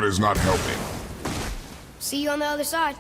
That is not helping. See you on the other side.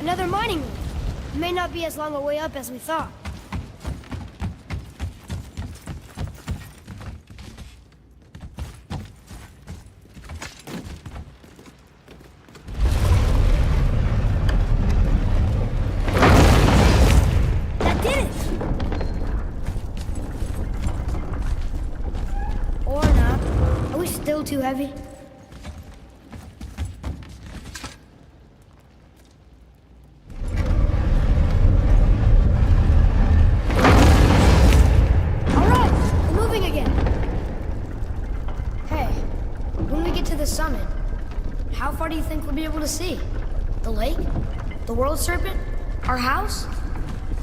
Another mining room. It may not be as long a way up as we thought. That did it! Or not. Are we still too heavy? How far do you think we'll be able to see? The lake? The world serpent? Our house?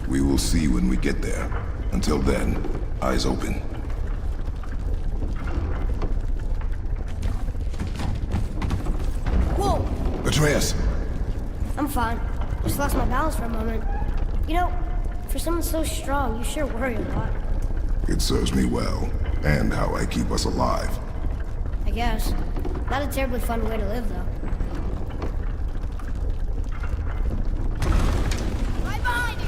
We will see when we get there. Until then, eyes open. Whoa! Atreus! I'm fine. Just lost my balance for a moment. You know, for someone so strong, you sure worry a lot. It serves me well, and how I keep us alive. I guess. Not a terribly fun way to live, though. Right behind you!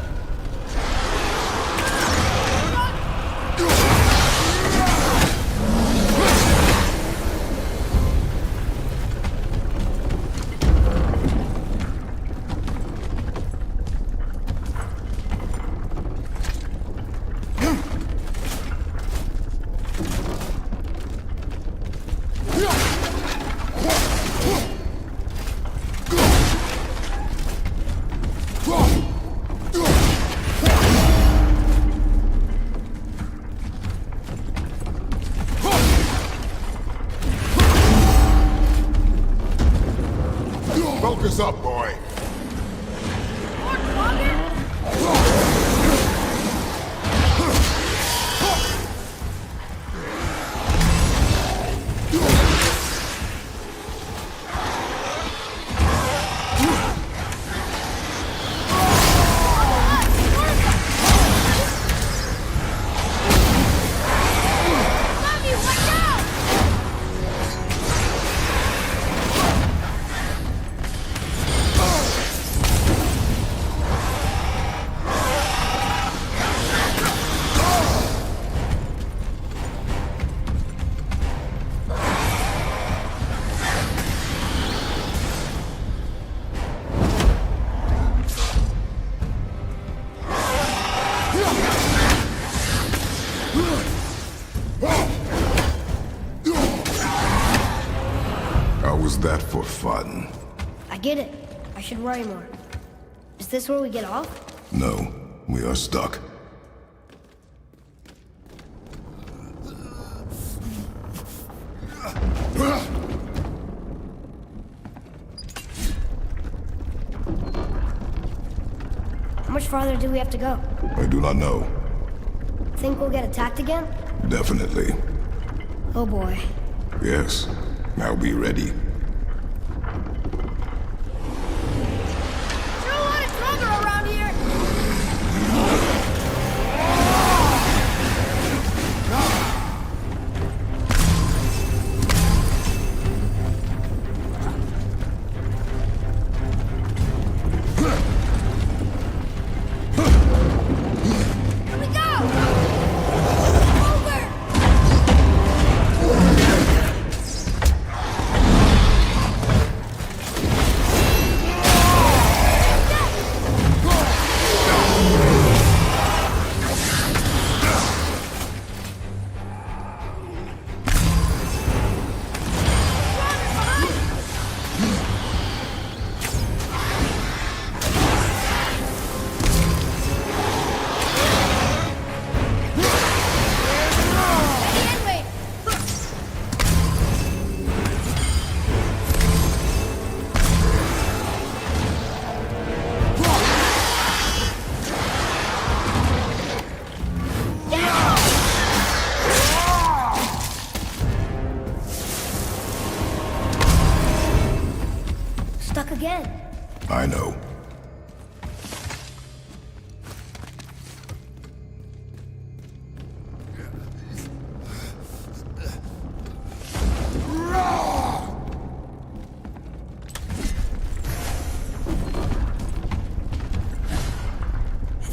Focus up, boy. That for fun? I get it. I should worry more. Is this where we get off? No, we are stuck. How much farther do we have to go? I do not know. Think we'll get attacked again? Definitely. Oh boy. Yes. I'll be ready. Here we go!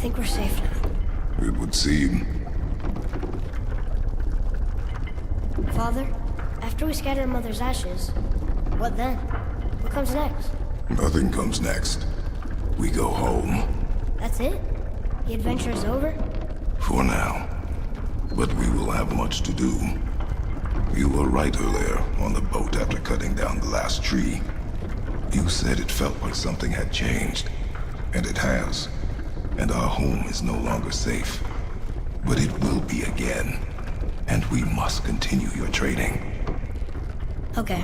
think we're safe now. It would seem. Father, after we scatter Mother's ashes, what then? What comes next? Nothing comes next. We go home. That's it? The adventure is over? For now. But we will have much to do. You were right earlier on the boat after cutting down the last tree. You said it felt like something had changed. And it has. And our home is no longer safe. But it will be again. And we must continue your training. Okay.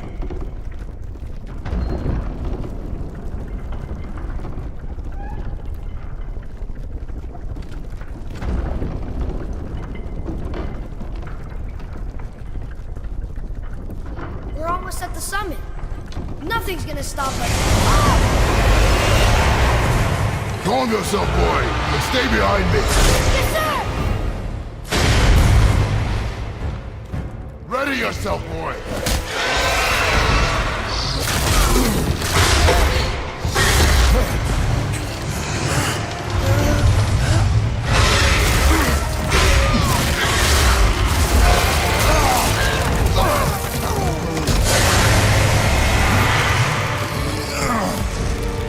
We're almost at the summit. Nothing's gonna stop us. Calm yourself, boy, and stay behind me. Yes, sir! Ready yourself, boy.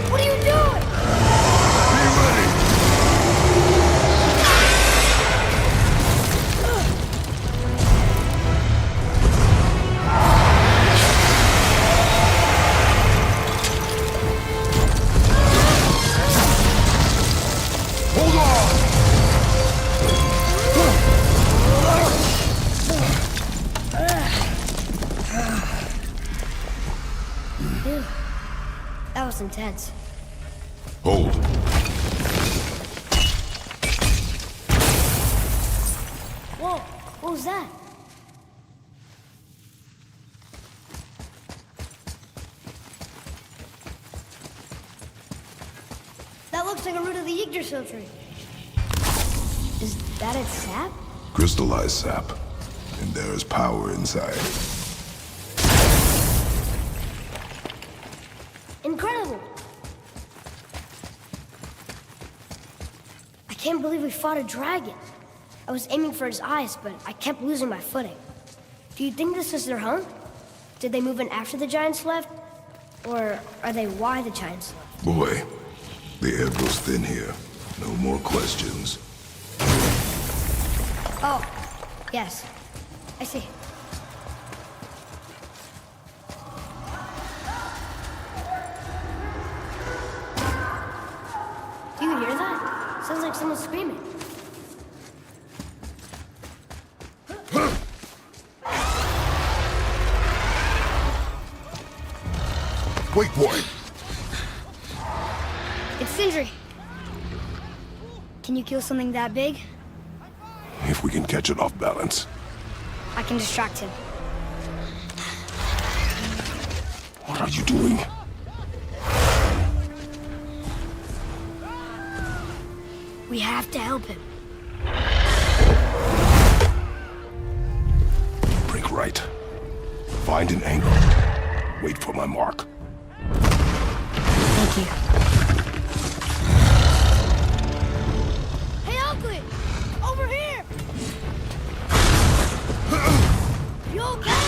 What are you doing? Be ready. Hold on. That was intense. Hold. Whoa, what was that? That looks like a root of the Yggdrasil tree. Is that its sap? Crystallized sap. And there is power inside. Incredible! I can't believe we fought a dragon. I was aiming for his eyes, but I kept losing my footing. Do you think this is their home? Did they move in after the giants left? Or are they why the giants left? Boy, the air goes thin here. No more questions. Oh, yes. I see. Do you hear that? Sounds like someone screaming. Wait, boy. It's Sindri. Can you kill something that big? If we can catch it off balance. I can distract him. What are you doing? We have to help him. Break right. Find an angle. Wait for my mark. Thank you. Hey, Ugly! Over here! You okay?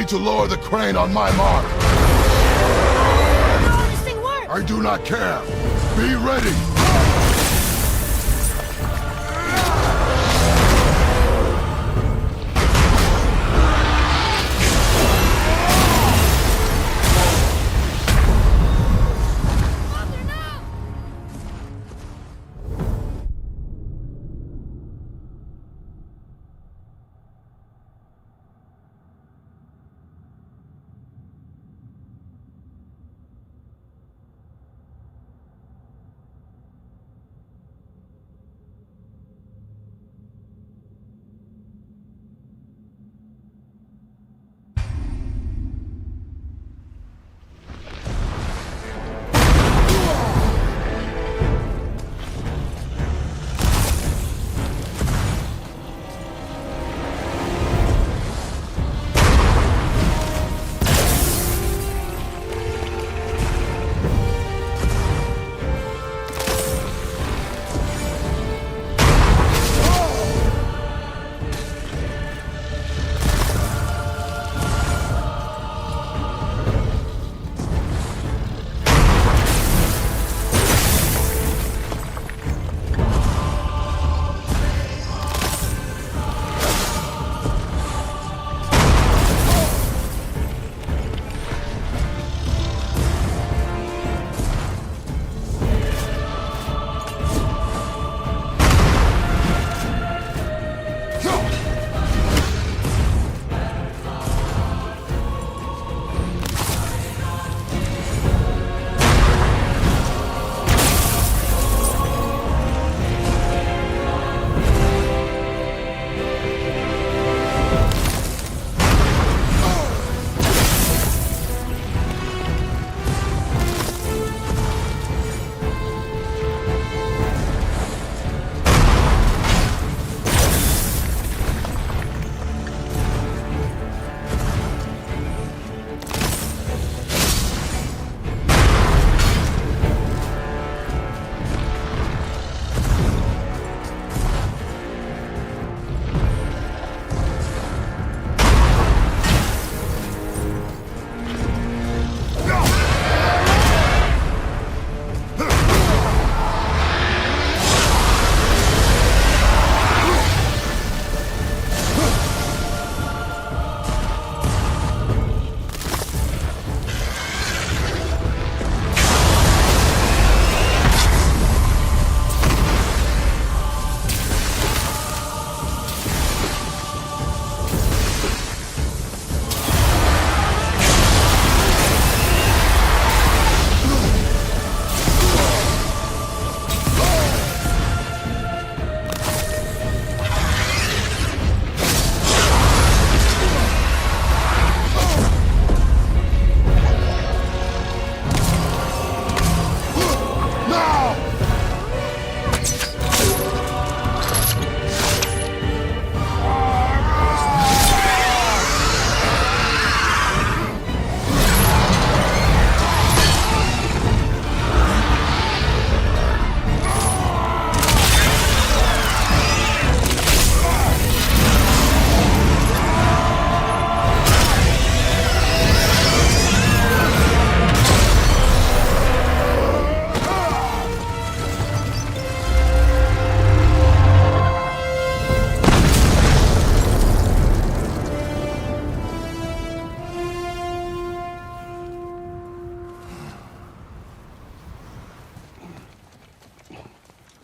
ready to lower the crane on my mark. Oh, this thing works! I do not care. Be ready.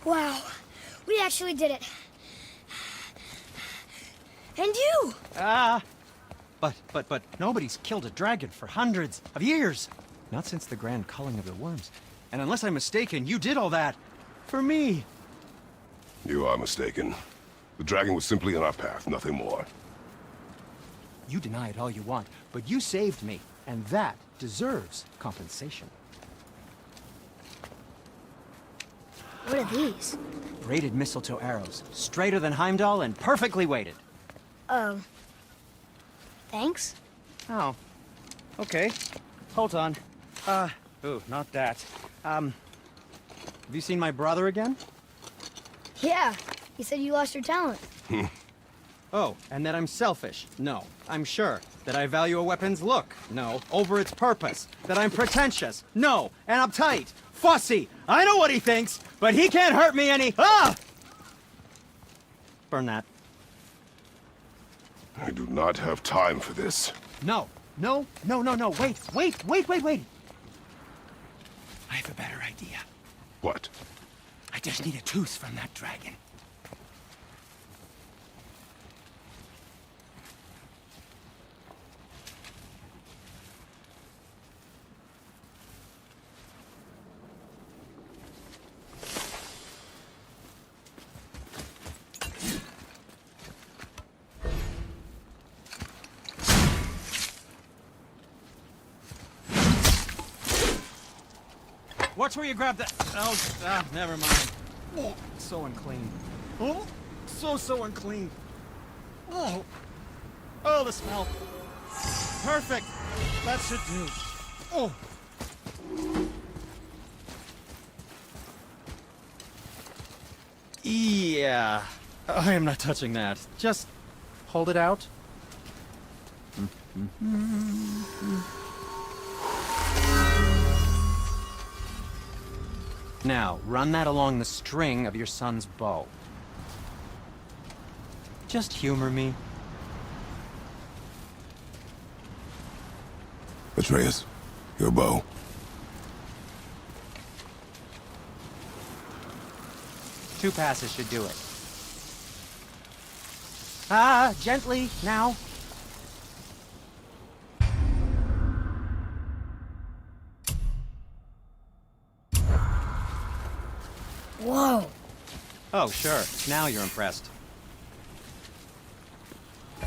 Wow, we actually did it. And you! But nobody's killed a dragon for hundreds of years. Not since the grand culling of the worms. And unless I'm mistaken, you did all that for me. You are mistaken. The dragon was simply in our path, nothing more. You deny it all you want, but you saved me, and that deserves compensation. What are these? Braided mistletoe arrows, straighter than Heimdall and perfectly weighted. Oh. Thanks? Oh. Okay. Hold on. Ooh, not that. Have you seen my brother again? Yeah, he said you lost your talent. Oh, and that I'm selfish. No, I'm sure. That I value a weapon's look? No. Over its purpose? That I'm pretentious? No. And uptight? Fussy? I know what he thinks, but he can't hurt me any— Ah! Burn that. I do not have time for this. No. No. Wait. I have a better idea. What? I just need a tooth from that dragon. Watch where you grab that. Oh, never mind. Oh, so unclean. Oh, so unclean. Oh, the smell. Perfect. That should do. Oh. Yeah. I am not touching that. Just hold it out. Now, run that along the string of your son's bow. Just humor me. Atreus, your bow. Two passes should do it. Gently, now. Whoa. Oh, sure. Now you're impressed.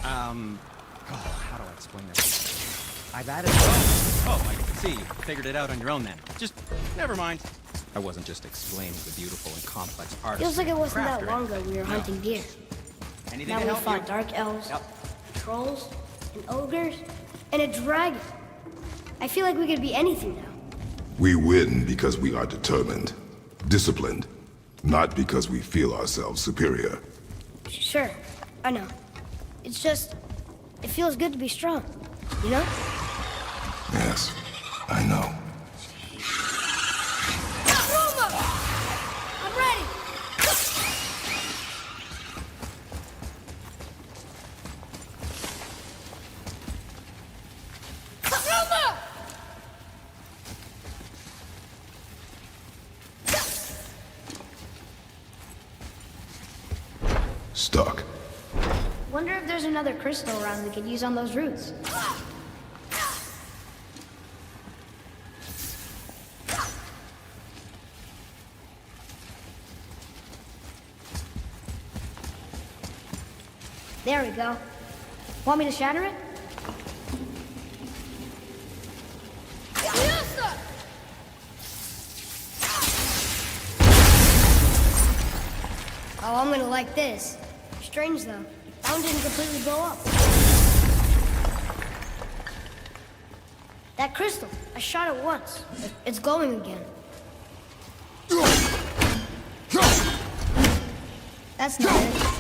How do I explain this? I've added— Oh, I can see. You figured it out on your own then. Just, never mind. I wasn't just explaining the beautiful and complex art. Feels like it wasn't that long ago we were hunting deer. Anything Now to we help fought you? dark elves, Yep. trolls, and ogres, and a dragon. I feel like we could be anything now. We win because we are determined, disciplined, not because we feel ourselves superior. Sure, I know. It's just, it feels good to be strong, you know? Yes, I know. I'm ready! Stuck. Wonder if there's another crystal around we could use on those roots. There we go. Want me to shatter it? Oh, I'm gonna like this. Strange though. That one didn't completely blow up. That crystal, I shot it once. It's glowing again. That's not it.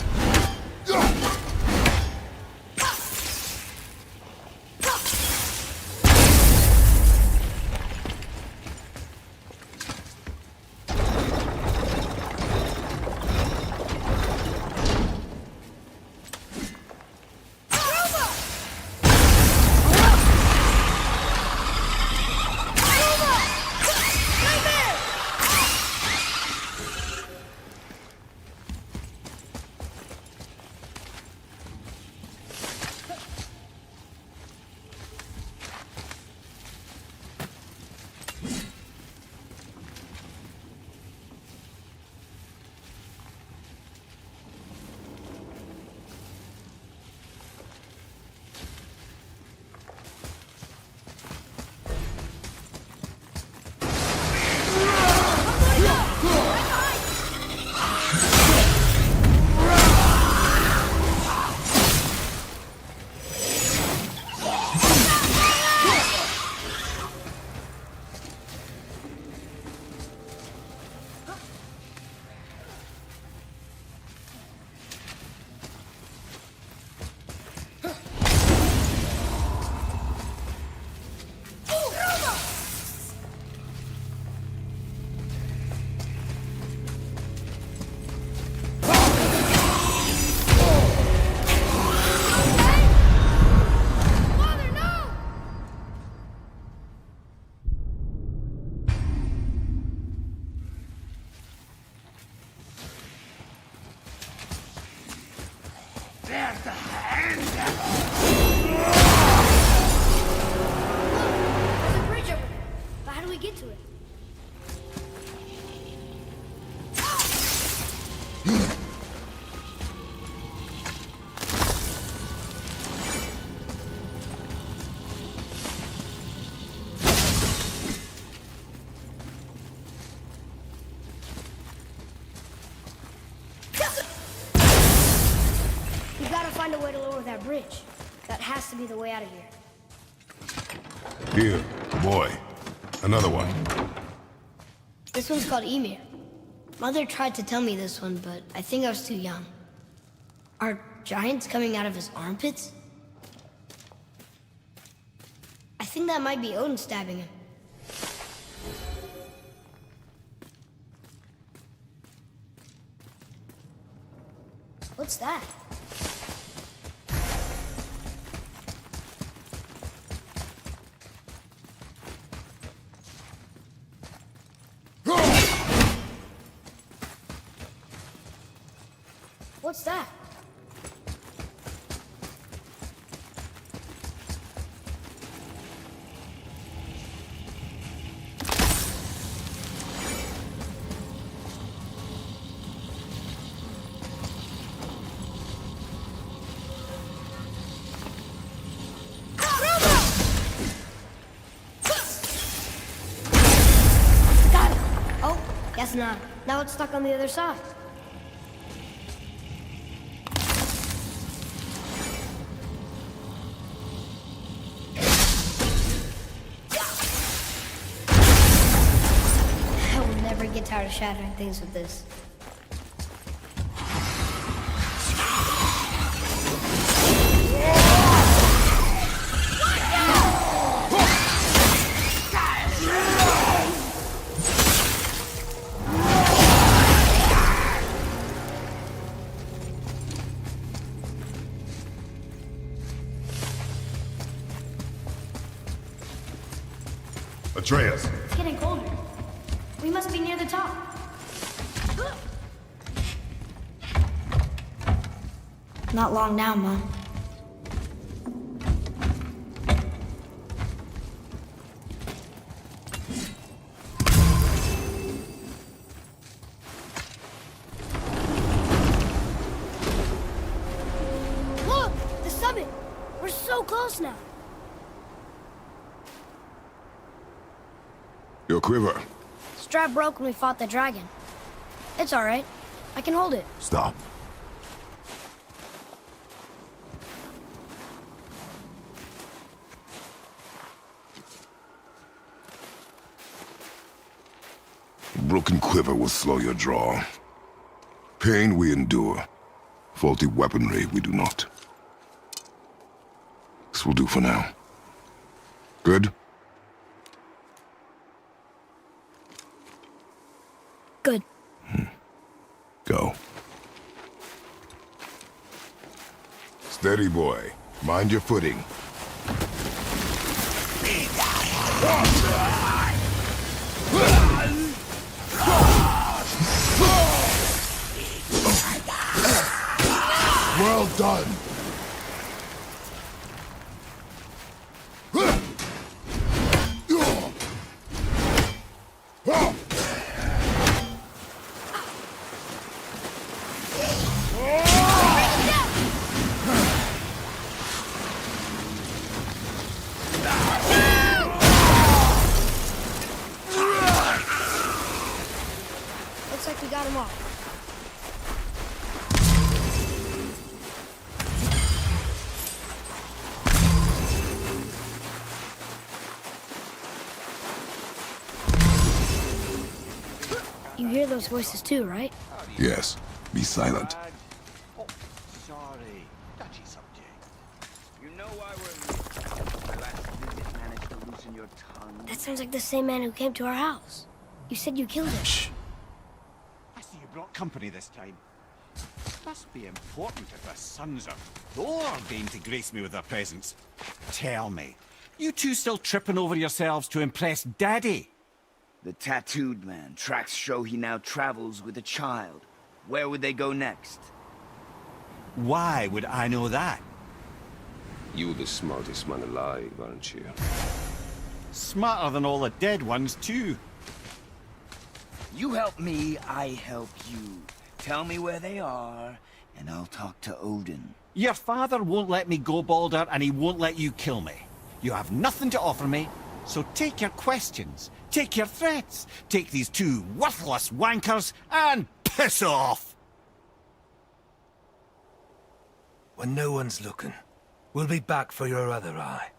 bridge. That has to be the way out of here. Here, boy. Another one. This one's called Ymir. Mother tried to tell me this one, but I think I was too young. Are giants coming out of his armpits? I think that might be Odin stabbing him. What's that? What's that? Got it! Oh, guess not. Now it's stuck on the other side. Get tired of shattering things with this. Atreus. It's getting colder. We must be near the top. Not long now, Mom. Look! The summit! We're so close now. Your quiver. Strap broke when we fought the dragon. It's all right. I can hold it. Stop. Broken quiver will slow your draw. Pain we endure. Faulty weaponry we do not. This will do for now. Good? Good. Go. Steady, boy. Mind your footing. Well done. Looks like we got him off. You hear those voices too, right? Yes. Be silent. Oh, sorry. Touchy subject. You know why we're... My last visit managed to loosen your tongue. That sounds like the same man who came to our house. You said you killed him. Shh. I see you brought company this time. Must be important if the sons of Thor deign to grace me with their presence. Tell me, you two still tripping over yourselves to impress Daddy? The tattooed man. Tracks show he now travels with a child. Where would they go next? Why would I know that? You're the smartest man alive, aren't you? Smarter than all the dead ones, too. You help me, I help you. Tell me where they are, and I'll talk to Odin. Your father won't let me go, Balder, and he won't let you kill me. You have nothing to offer me, so take your questions, take your threats, take these two worthless wankers, and piss off! When no one's looking, We'll be back for your other eye.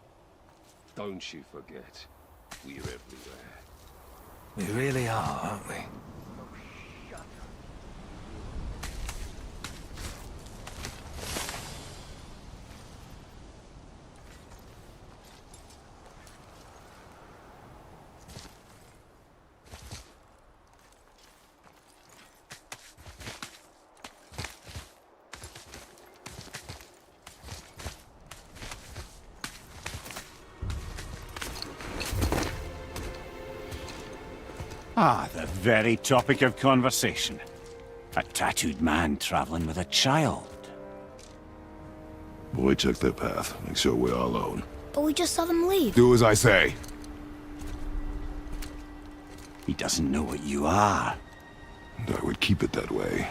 Don't you forget, we're everywhere. We really are, aren't we? Ah, the very topic of conversation. A tattooed man traveling with a child. Boy, check their path. Make sure we're all alone. But we just saw them leave. Do as I say. He doesn't know what you are. And I would keep it that way.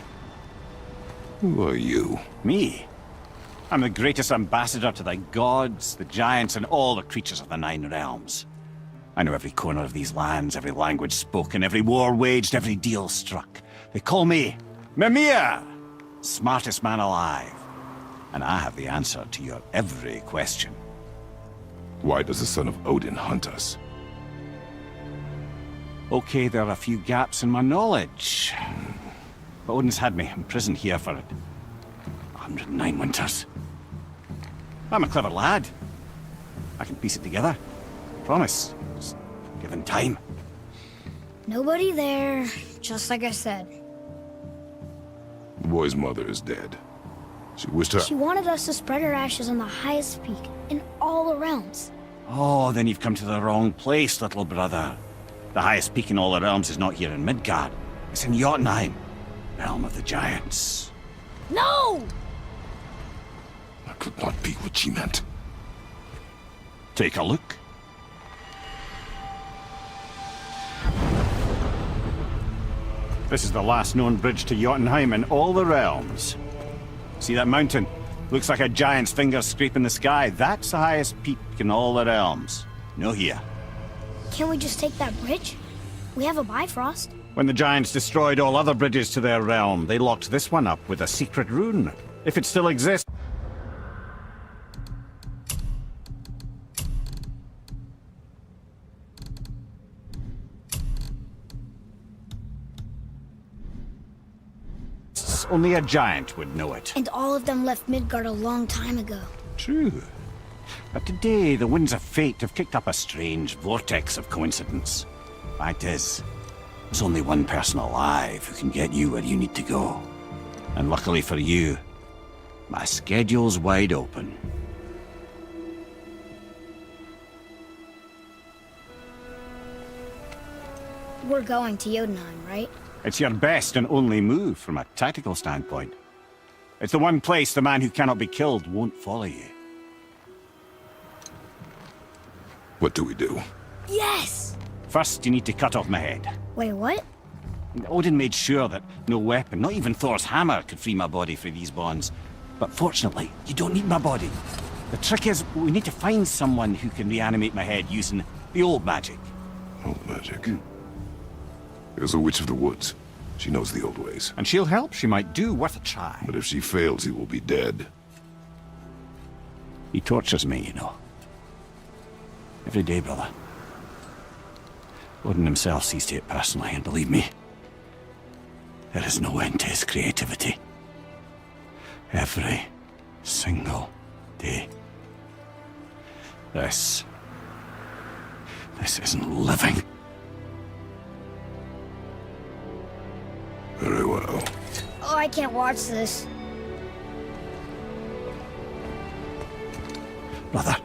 Who are you? Me? I'm the greatest ambassador to the gods, the giants, and all the creatures of the Nine Realms. I know every corner of these lands, every language spoken, every war waged, every deal struck. They call me Mimir, smartest man alive. And I have the answer to your every question. Why does the son of Odin hunt us? Okay, there are a few gaps in my knowledge. But Odin's had me imprisoned here for 109 winters. I'm a clever lad. I can piece it together. Promise. Just given time. Nobody there, just like I said. The boy's mother is dead. She wished her... She wanted us to spread her ashes on the highest peak in all the realms. Oh, then you've come to the wrong place, little brother. The highest peak in all the realms is not here in Midgard. It's in Jotunheim, realm of the giants. No! That could not be what she meant. Take a look. This is the last known bridge to Jotunheim in all the realms. See that mountain? Looks like a giant's finger scraping the sky. That's the highest peak in all the realms. No here. Can't we just take that bridge? We have a Bifrost. When the giants destroyed all other bridges to their realm, they locked this one up with a secret rune. If it still exists... only a giant would know it. And all of them left Midgard a long time ago. True. But today, the winds of fate have kicked up a strange vortex of coincidence. Fact is, there's only one person alive who can get you where you need to go. And luckily for you, my schedule's wide open. We're going to Jotunheim, right? It's your best and only move from a tactical standpoint. It's the one place the man who cannot be killed won't follow you. What do we do? Yes! First, you need to cut off my head. Wait, what? Odin made sure that no weapon, not even Thor's hammer, could free my body from these bonds. But fortunately, you don't need my body. The trick is, we need to find someone who can reanimate my head using the old magic. Old magic. There's a witch of the woods. She knows the old ways. And she'll help. She might do. Worth a try. But if she fails, he will be dead. He tortures me, you know. Every day, brother. Odin himself sees to it personally, and believe me, there is no end to his creativity. Every single day. This isn't living. Very well. Oh, I can't watch this. Brother,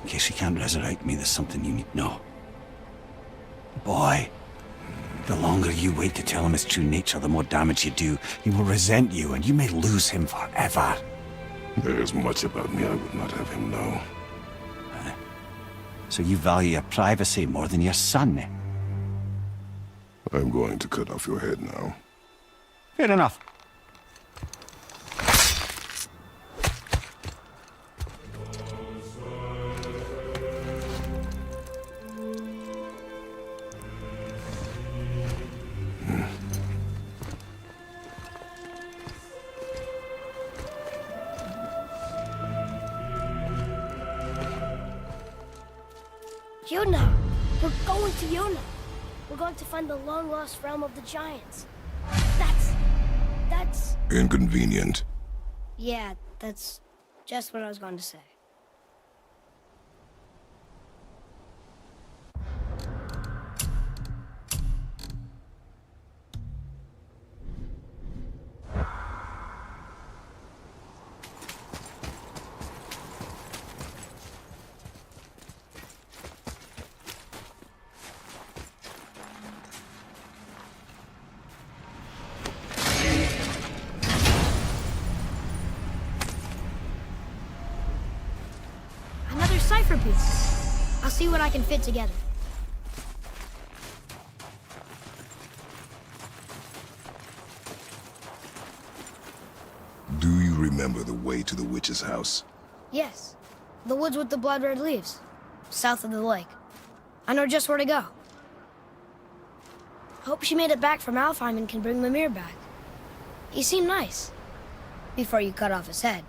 in case you can't resurrect me, there's something you need to know. Boy, the longer you wait to tell him his true nature, the more damage you do. He will resent you, and you may lose him forever. There is much about me I would not have him know. So you value your privacy more than your son, eh? I'm going to cut off your head now. Fair enough. Yuna! We're going to Yuna! We're going to find the long-lost realm of the giants. That's... Inconvenient. Yeah, that's just what I was going to say. Another cipher piece. I'll see what I can fit together. Do you remember the way to the witch's house? Yes. The woods with the blood-red leaves. South of the lake. I know just where to go. Hope she made it back from Alfheim and can bring Mimir back. He seemed nice. Before you cut off his head.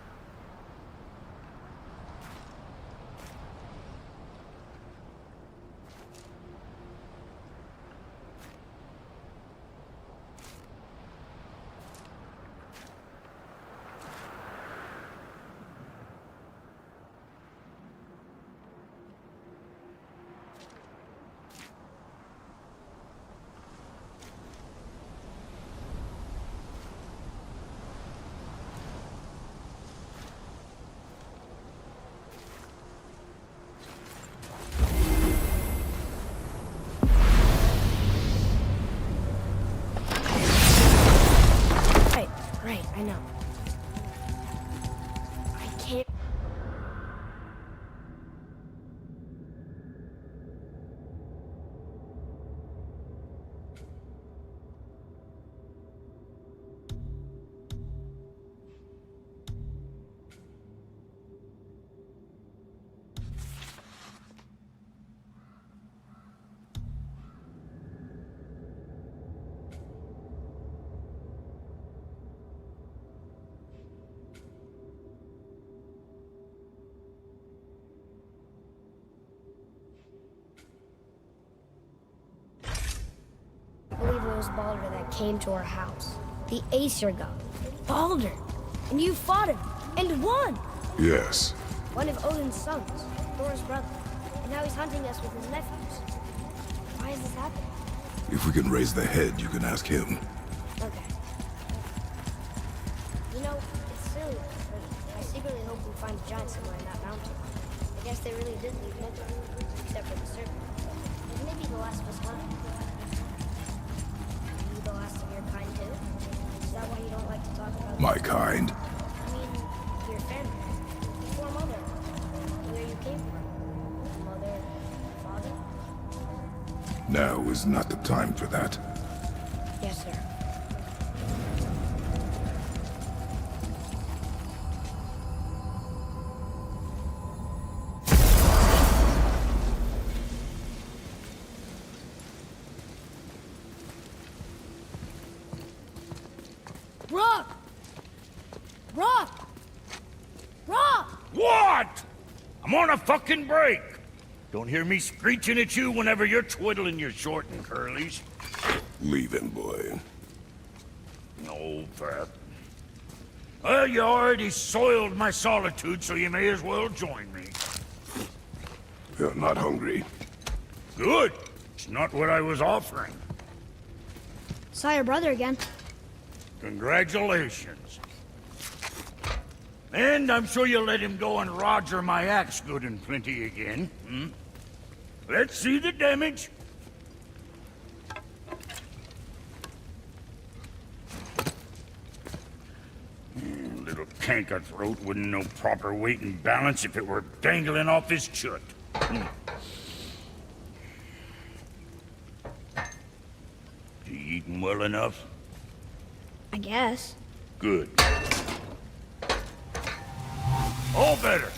Right, I know. I can't... I believe it was Baldur that came to our house. The Aesir god. Baldur! And you fought him! And won! Yes. One of Odin's sons, Thor's brother. And now he's hunting us with his nephews. Why is this happening? If we can raise the head, you can ask him. Okay. You know, it's silly, but I secretly hope we find a giant somewhere in that mountain. I guess they really did leave Midgard, except for the serpent. And maybe the last was mine. Are you the last of your kind too? Is that why you don't like to talk about My kind. I mean, your family. Your mother. Where you came from. Mother, father? Now is not the time for that. Yes, sir. Rock! Rock! Rock! What? I'm on a fucking break. Don't hear me screeching at you whenever you're twiddling your short and curlies. Leave him, boy. No, Pat. Well, you already soiled my solitude, so you may as well join me. You're not hungry. Good. It's not what I was offering. Saw your brother again. Congratulations. And I'm sure you'll let him go and roger my axe good and plenty again, hmm? Let's see the damage. Little canker throat wouldn't know proper weight and balance if it were dangling off his chut. You eating well enough? I guess. Good. All better.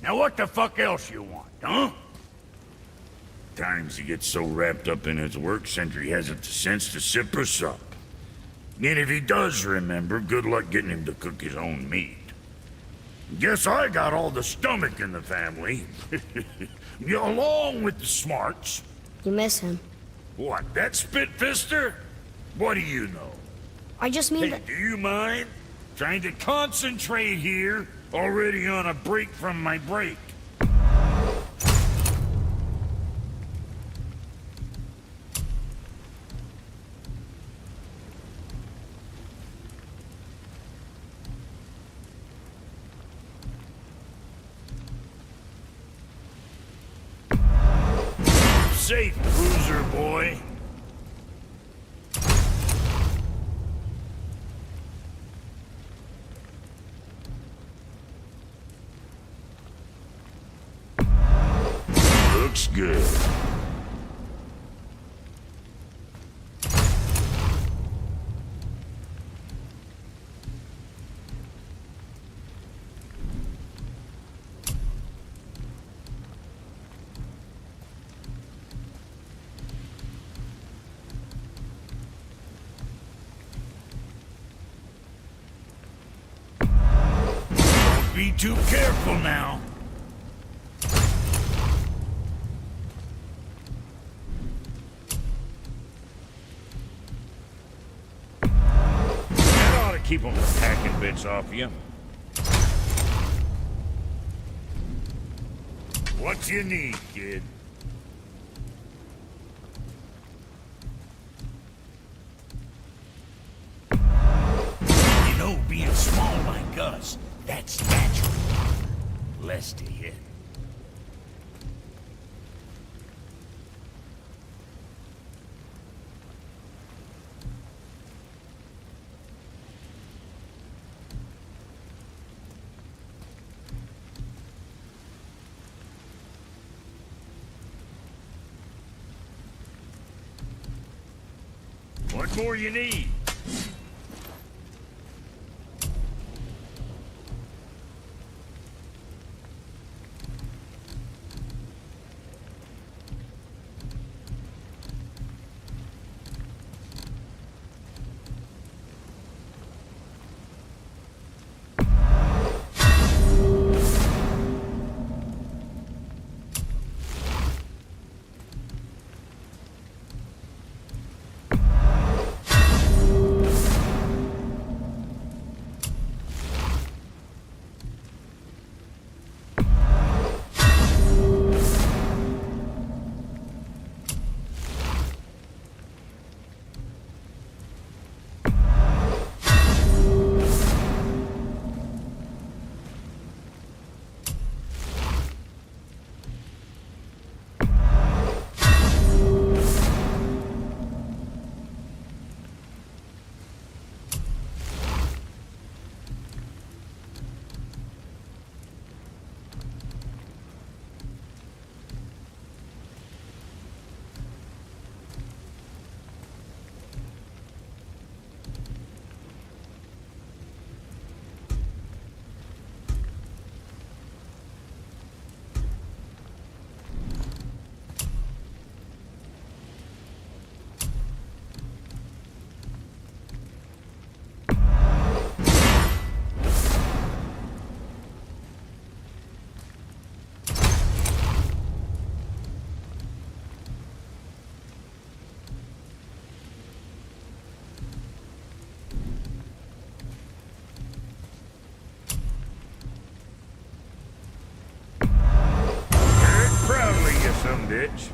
Now what the fuck else you want, huh? Times he gets so wrapped up in his work, Sentry hasn't the sense to sip or sup. And if he does remember, good luck getting him to cook his own meat. Guess I got all the stomach in the family. Along with the smarts. You miss him. What, that spit-fister? What do you know? I just mean Hey, that... do you mind? Trying to concentrate here, already on a break from my break. Safe, cruiser boy. Looks good. Be too careful now. That ought to keep them packing bits off you. What you need, kid? You know, being small like us, that's natural. Less to hit. What more you need? Proudly, you some bitch.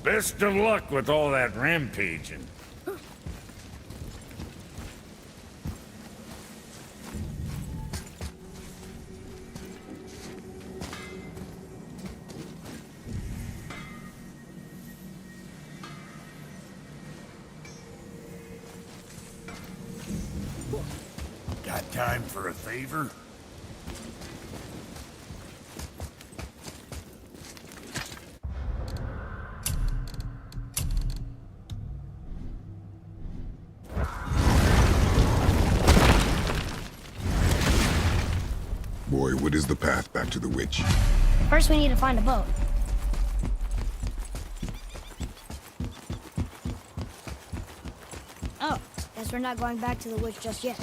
Best of luck with all that rampaging. Got time for a favor? boy, what is the path back to the witch? First, we need to find a boat. Oh, guess we're not going back to the witch just yet.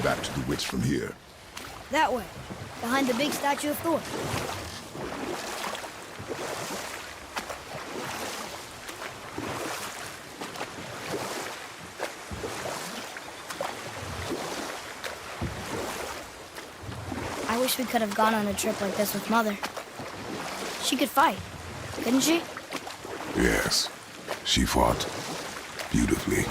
Back to the witch from here. That way, behind the big statue of Thor. I wish we could have gone on a trip like this with Mother. She could fight, couldn't she? Yes, she fought beautifully.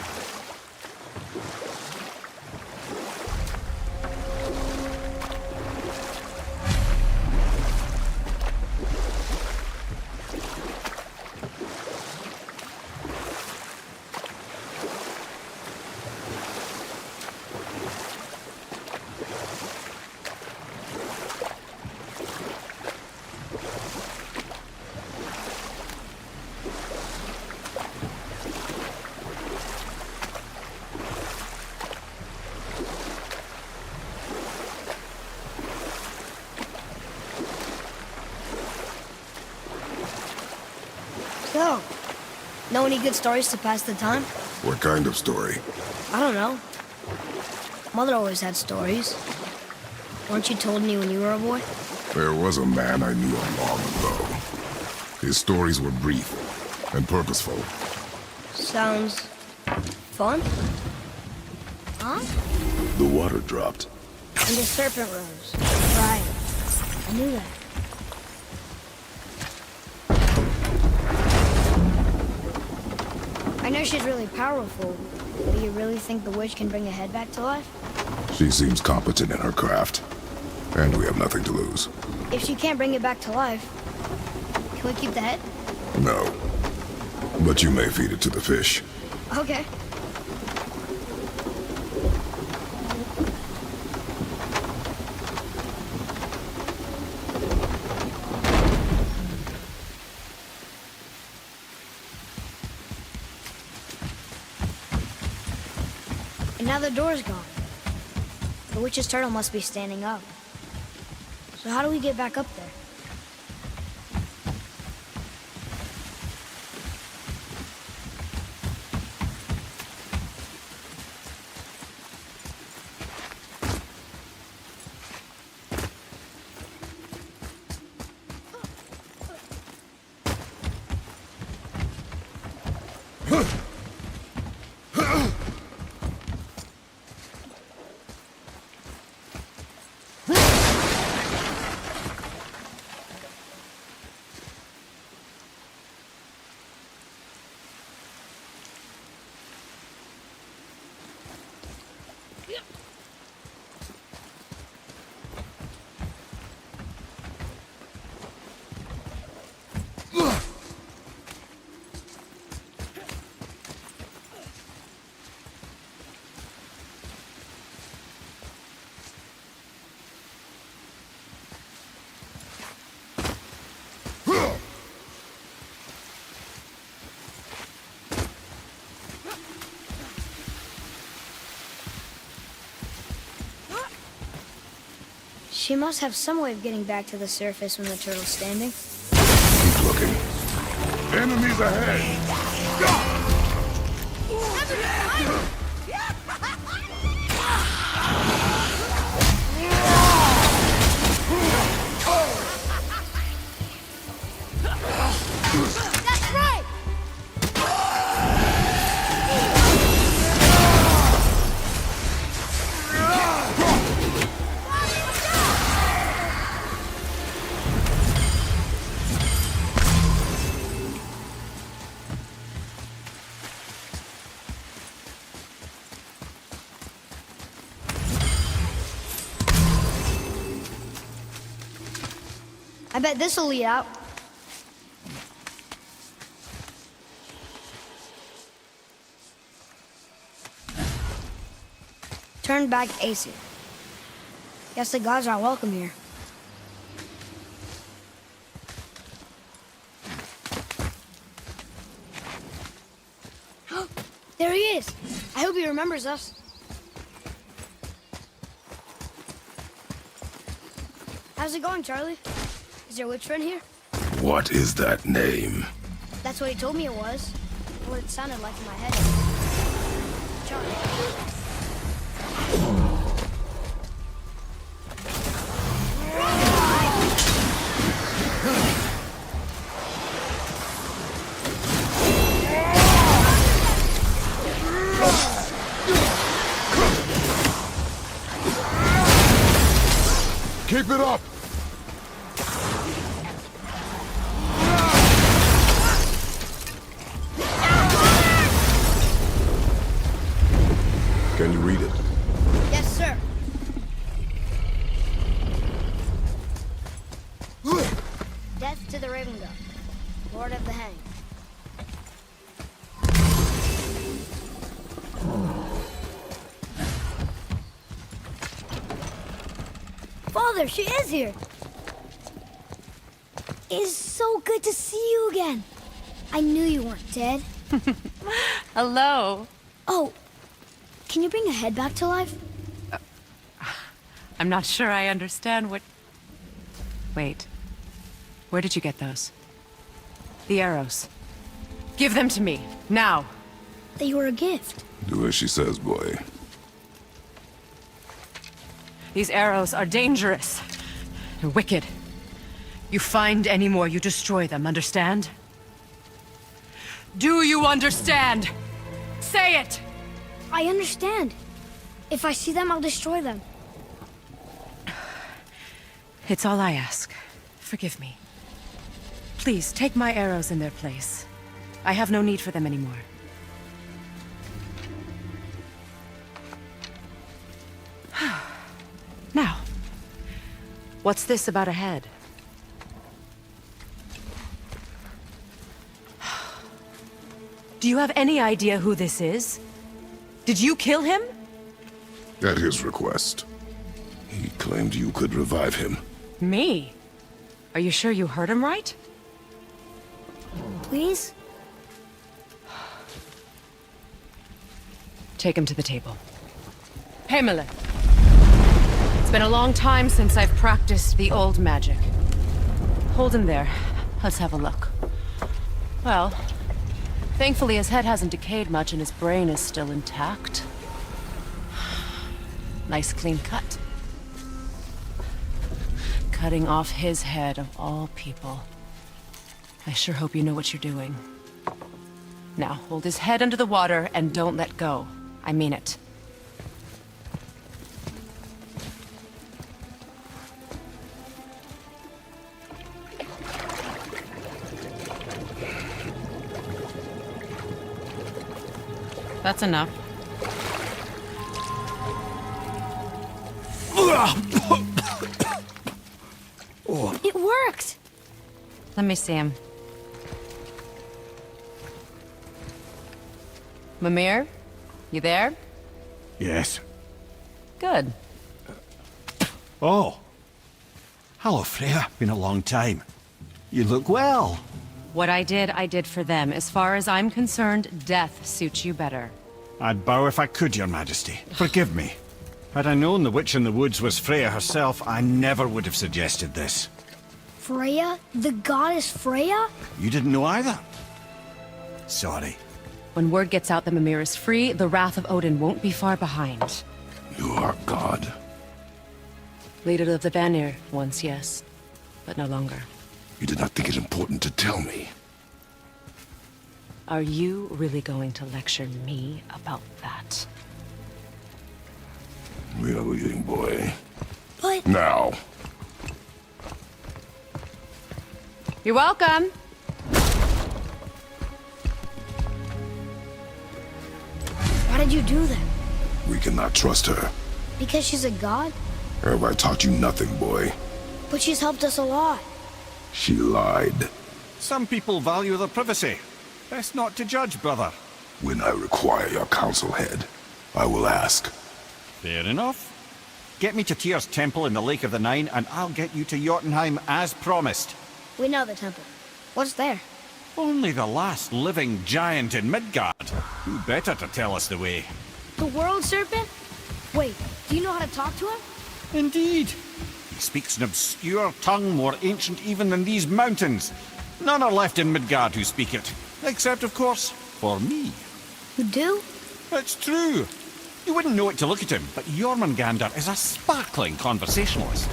So, know any good stories to pass the time? What kind of story? I don't know. Mother always had stories. Weren't you told me when you were a boy? There was a man I knew long ago. His stories were brief and purposeful. Sounds fun? Huh? The water dropped. And the serpent rose. Right. I knew that. I know she's really powerful, but you really think the witch can bring a head back to life? She seems competent in her craft, and we have nothing to lose. If she can't bring it back to life, can we keep the head? No. But you may feed it to the fish. Okay. And now the door's gone. The witch's turtle must be standing up. So how do we get back up there? She must have some way of getting back to the surface when the turtle's standing. Keep looking. Enemies ahead! That's right! I bet this'll lead out. Turn back Aesir. Guess the gods aren't welcome here. There he is! I hope he remembers us. How's it going, Charlie? Is your witch friend here? What is that name? That's what he told me it was. What it sounded like in my head. Charlie. Keep it up! Can you read it? Yes, sir. Death to the Raven God, Lord of the Hang. Father, she is here. It is so good to see you again. I knew you weren't dead. Hello. Oh, can you bring a head back to life? I'm not sure I understand what... Wait. Where did you get those? The arrows. Give them to me, now. They were a gift. Do as she says, boy. These arrows are dangerous. They're wicked. You find any more, you destroy them, understand? Do you understand? Say it! I understand. If I see them, I'll destroy them. It's all I ask. Forgive me. Please, take my arrows in their place. I have no need for them anymore. Now, what's this about a head? Do you have any idea who this is? Did you kill him? At his request. He claimed you could revive him. Me? Are you sure you heard him right? Please? Take him to the table. Pamela. It's been a long time since I've practiced the old magic. Hold him there. Let's have a look. Well, thankfully his head hasn't decayed much and his brain is still intact. Nice clean cut. Cutting off his head of all people. I sure hope you know what you're doing. Now, hold his head under the water and don't let go. I mean it. That's enough. It worked! Let me see him. Mimir? You there? Yes. Good. Oh. Hello, Freya. Been a long time. You look well. What I did for them. As far as I'm concerned, death suits you better. I'd bow if I could, Your Majesty. Forgive me. Had I known the witch in the woods was Freya herself, I never would have suggested this. Freya? The goddess Freya? You didn't know either? Sorry. When word gets out that Mimir is free, the wrath of Odin won't be far behind. You are God. Leader of the Vanir, once yes, but no longer. You did not think it important to tell me. Are you really going to lecture me about that? We are leaving, boy. But... Now. You're welcome. Why did you do that? We cannot trust her. Because she's a god? Have I taught you nothing, boy? But she's helped us a lot. She lied. Some people value their privacy. Best not to judge, brother. When I require your council head, I will ask. Fair enough. Get me to Tyr's temple in the Lake of the Nine, and I'll get you to Jotunheim as promised. We know the temple. What's there? Only the last living giant in Midgard. Who better to tell us the way? The world serpent? Wait, do you know how to talk to him? Indeed. He speaks an obscure tongue more ancient even than these mountains. None are left in Midgard who speak it. Except, of course, for me. You do? It's true. You wouldn't know it to look at him, but Jormungandr is a sparkling conversationalist.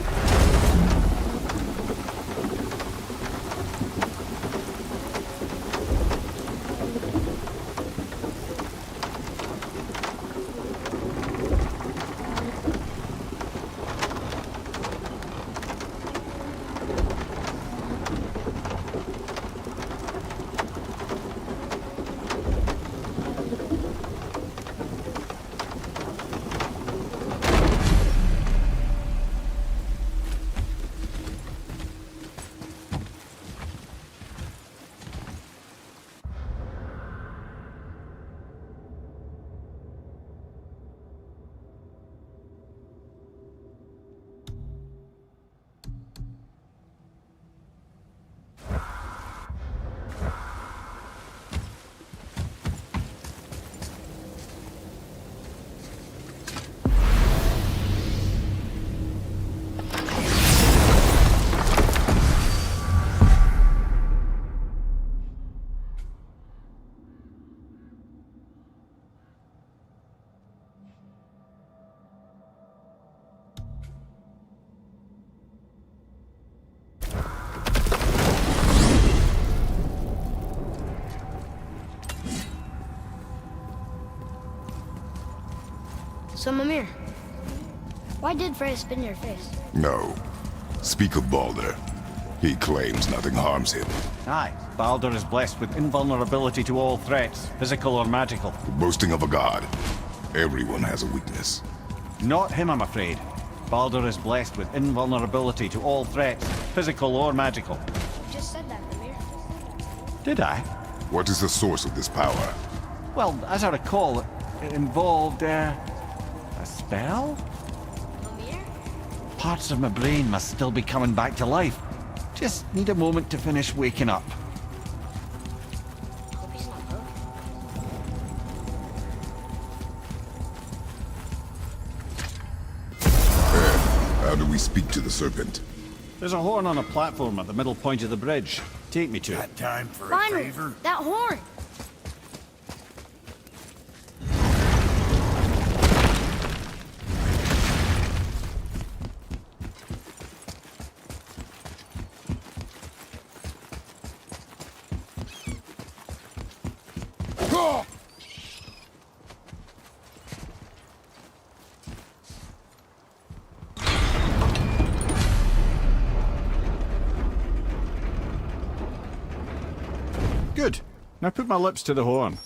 So, Mimir, why did Freya spit in your face? No. Speak of Baldur. He claims nothing harms him. Aye, Baldur is blessed with invulnerability to all threats, physical or magical. Boasting of a god. Everyone has a weakness. Not him, I'm afraid. Baldur is blessed with invulnerability to all threats, physical or magical. You just said that, Mimir. Did I? What is the source of this power? Well, as I recall, it involved, a spell? Mimir? Parts of my brain must still be coming back to life. Just need a moment to finish waking up. Hope he's not broken. How do we speak to the serpent? There's a horn on a platform at the middle point of the bridge. Take me to it. Got time for a Finally, favor? that horn! Good. Now put my lips to the horn.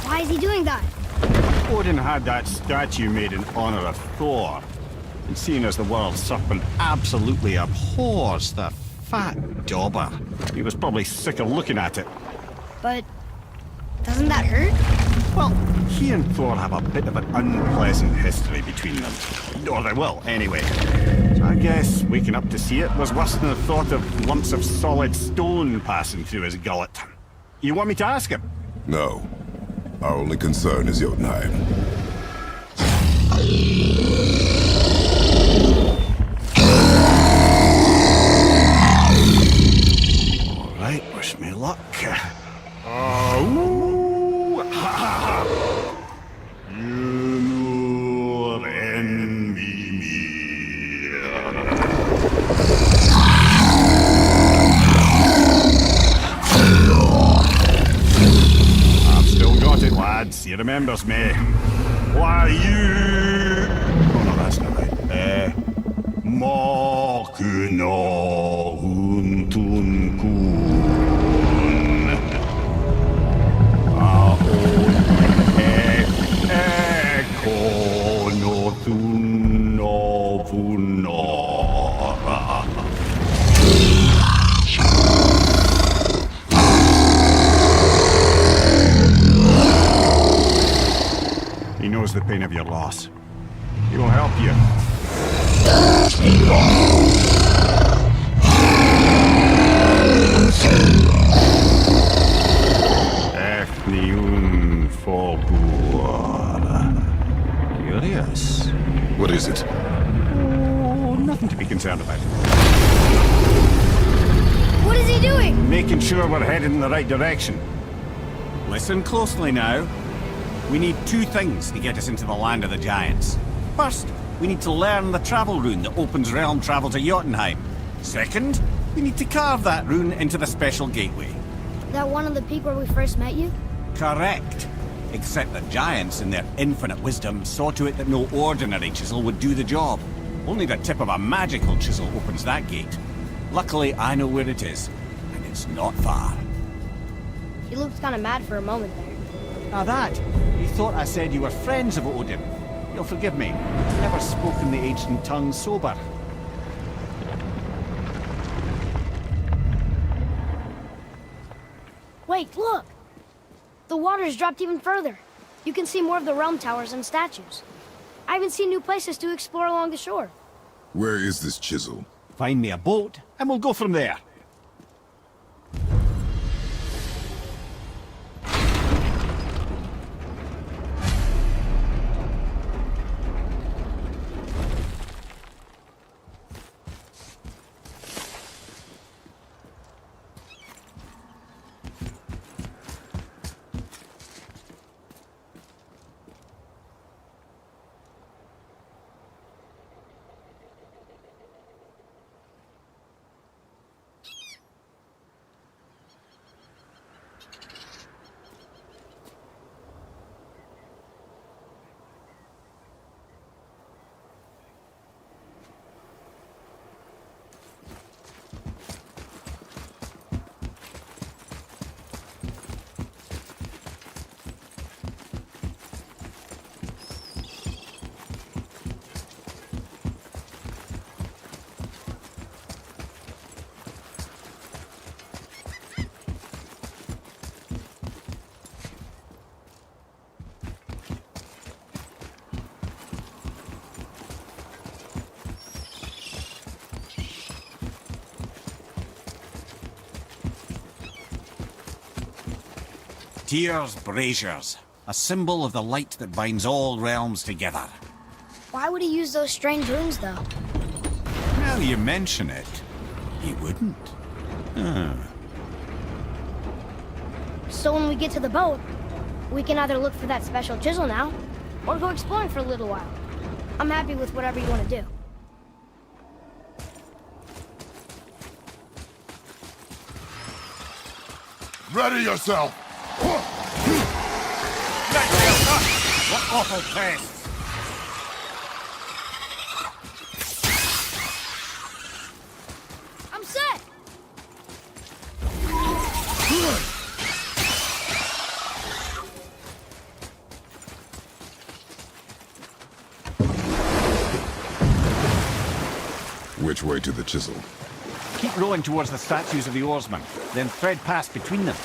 Why is he doing that? Odin had that statue made in honor of Thor. And seeing as the world serpent absolutely abhors the fat dauber, he was probably sick of looking at it. But doesn't that hurt? Well, he and Thor have a bit of an unpleasant history between them. Or they will, anyway. So I guess waking up to see it was worse than the thought of lumps of solid stone passing through his gullet. You want me to ask him? No. Our only concern is Jotunheim. All right, wish me luck. Ooh, ha, ha, ha. You envy me. remembers me. Why you... Oh no, that's not right. Makuna Huntun Kun. He knows the pain of your loss. He will help you. Ethniun Fogur. Curious. What is it? Oh, nothing to be concerned about. What is he doing? Making sure we're headed in the right direction. Listen closely now. We need two things to get us into the land of the giants. First, we need to learn the travel rune that opens realm travel to Jotunheim. Second, we need to carve that rune into the special gateway. That one on the peak where we first met you? Correct. Except the giants, in their infinite wisdom, saw to it that no ordinary chisel would do the job. Only the tip of a magical chisel opens that gate. Luckily, I know where it is, and it's not far. He looked kind of mad for a moment there. Now that, you thought I said you were friends of Odin. You'll forgive me. Never spoken the ancient tongue sober. Wait, look! The water's dropped even further. You can see more of the realm towers and statues. I even see new places to explore along the shore. Where is this chisel? Find me a boat, and we'll go from there. Tyr's braziers, a symbol of the light that binds all realms together. Why would he use those strange runes, though? Now you mention it, he wouldn't. So when we get to the boat, we can either look for that special chisel now, or go exploring for a little while. I'm happy with whatever you want to do. Ready yourself! What awful pests! I'm set! Which way to the chisel? Keep rowing towards the statues of the oarsmen, then thread past between them.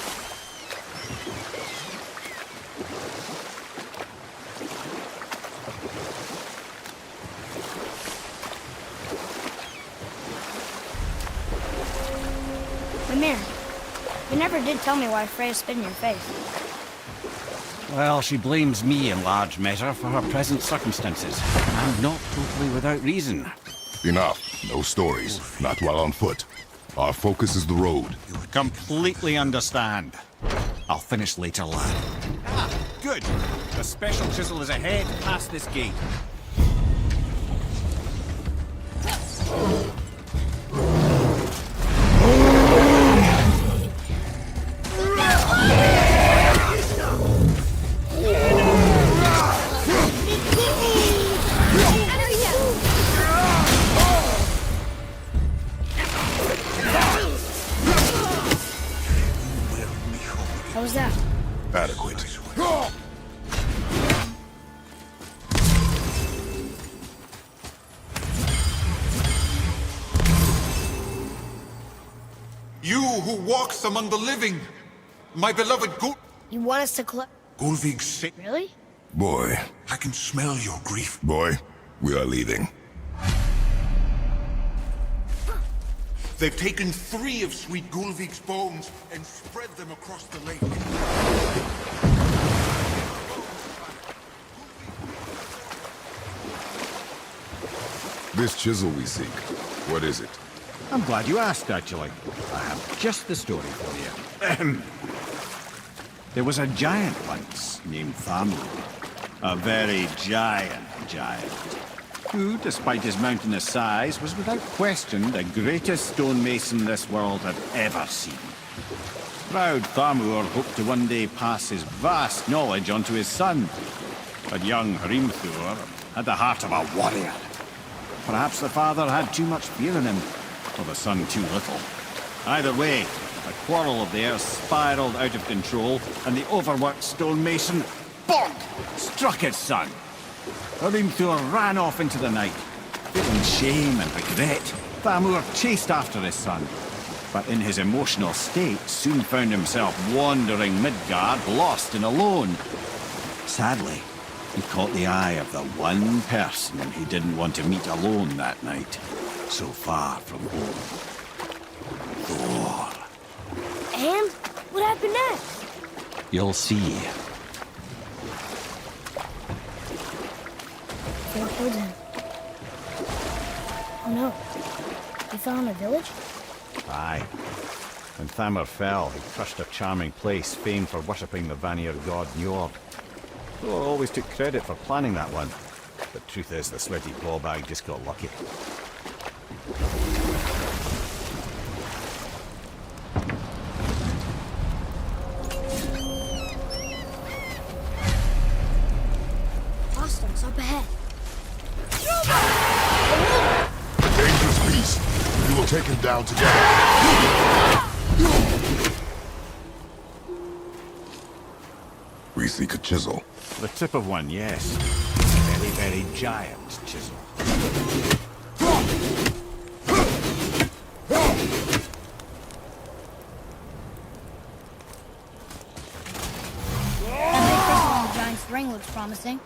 Mimir, you never did tell me why Freya spit in your face. Well, she blames me in large measure for her present circumstances, and not totally without reason. Enough. No stories. Not while on foot. Our focus is the road. Completely understand. I'll finish later, lad. Ah, good. The special chisel is ahead past this gate. You who walks among the living. My beloved You want us to Gulvig's sick. Really? Boy, I can smell your grief. boy, we are leaving. They've taken 3 of sweet Gulvig's bones and spread them across the lake. This chisel we seek, what is it? I'm glad you asked, actually. I have just the story for you. There was a giant once named Thamur. A very giant, who, despite his mountainous size, was without question the greatest stonemason this world had ever seen. Proud Thamur hoped to one day pass his vast knowledge on to his son. But young Hrimthur had the heart of a warrior. Perhaps the father had too much fear in him, or the son too little. Either way, a quarrel of theirs spiraled out of control, and the overworked stonemason, bonk, struck his son. Hrimthur ran off into the night. Feeling shame and regret, Thamur chased after his son. But in his emotional state, soon found himself wandering Midgard, lost and alone. Sadly, he caught the eye of the one person he didn't want to meet alone that night, so far from home. Thor. And? What happened next? You'll see. Thor killed him. Oh no. He fell in a village? Aye. When Thamur fell, he crushed a charming place famed for worshipping the Vanir god Njord. Thor always took credit for planning that one. But truth is, the sweaty ballbag just got lucky. Hostiles up ahead. A dangerous beast. We will take him down together. We seek a chisel. The tip of one, yes. Very, very giant chisel. That big giant's ring looks promising.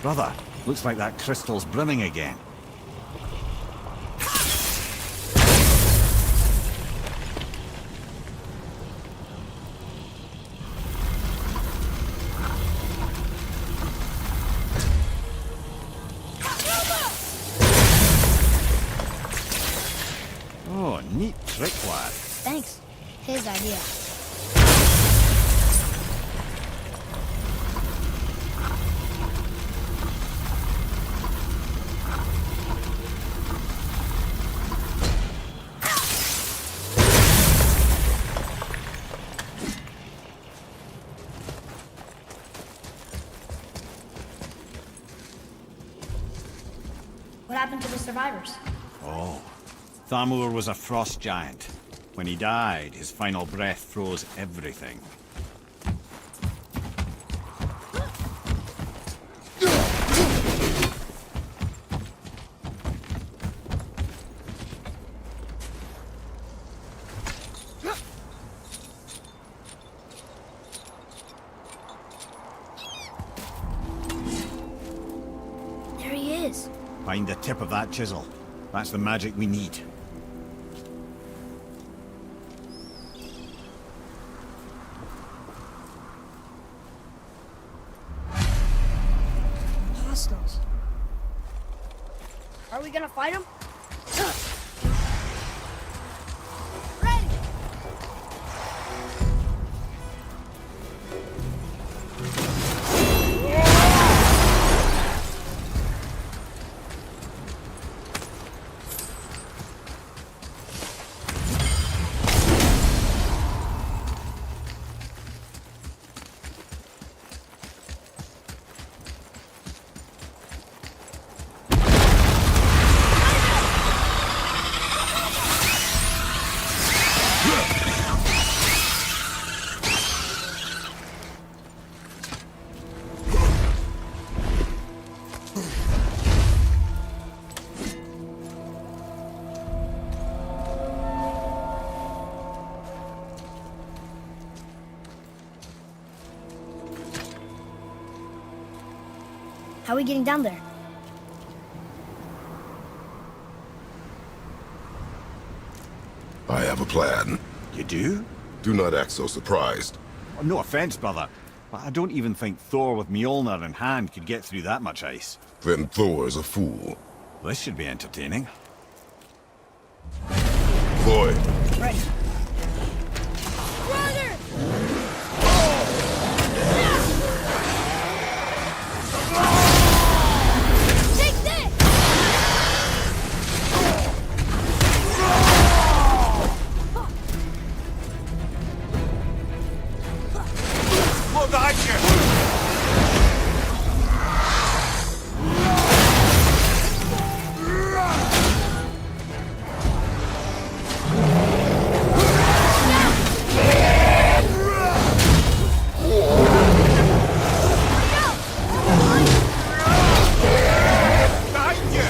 Brother, looks like that crystal's brimming again. Oh, neat trick, lad. Thanks. His idea. What happened to the survivors? Oh, Thamur was a frost giant. When he died, his final breath froze everything. There he is. Find the tip of that chisel. That's the magic we need. Hostiles. Are we gonna fight them? Ready! How are we getting down there? I have a plan. You do? Do not act so surprised. Oh, no offense, brother, but I don't even think Thor with Mjolnir in hand could get through that much ice. Then Thor is a fool. This should be entertaining. Boy, Ready. Brother! Take this! Look behind you! Behind you!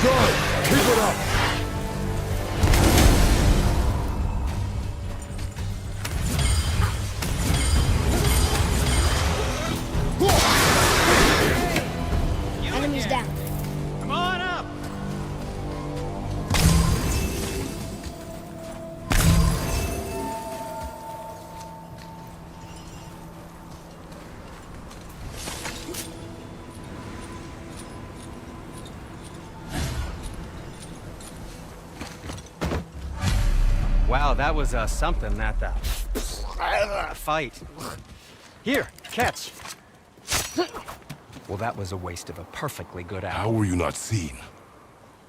good! Keep it up! Enemies down. Come on up! Wow, that was something, that fight. Here, catch. Well, that was a waste of a perfectly good hour. How were you not seen?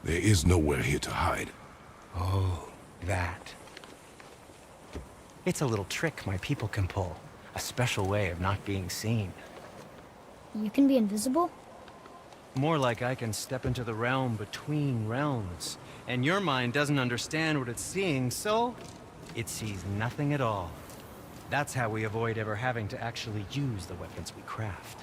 There is nowhere here to hide. Oh, that. It's a little trick my people can pull. A special way of not being seen. You can be invisible? More like I can step into the realm between realms. And your mind doesn't understand what it's seeing, so it sees nothing at all. That's how we avoid ever having to actually use the weapons we craft.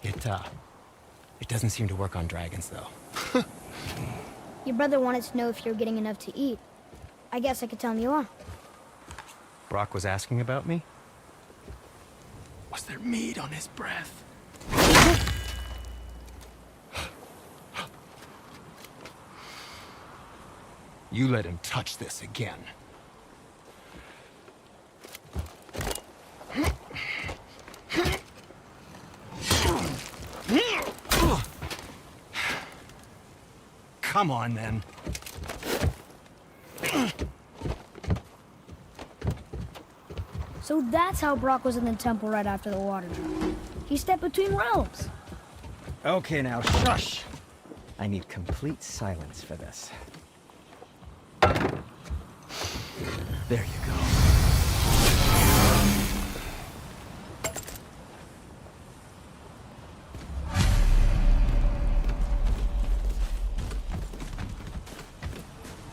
It doesn't seem to work on dragons, though. Your brother wanted to know if you're getting enough to eat. I guess I could tell him you are. Brock was asking about me? Was there meat on his breath? You let him touch this again. Come on, then. So that's how Brock was in the temple right after the water drop. He stepped between realms. Okay, now, shush! I need complete silence for this. There you go.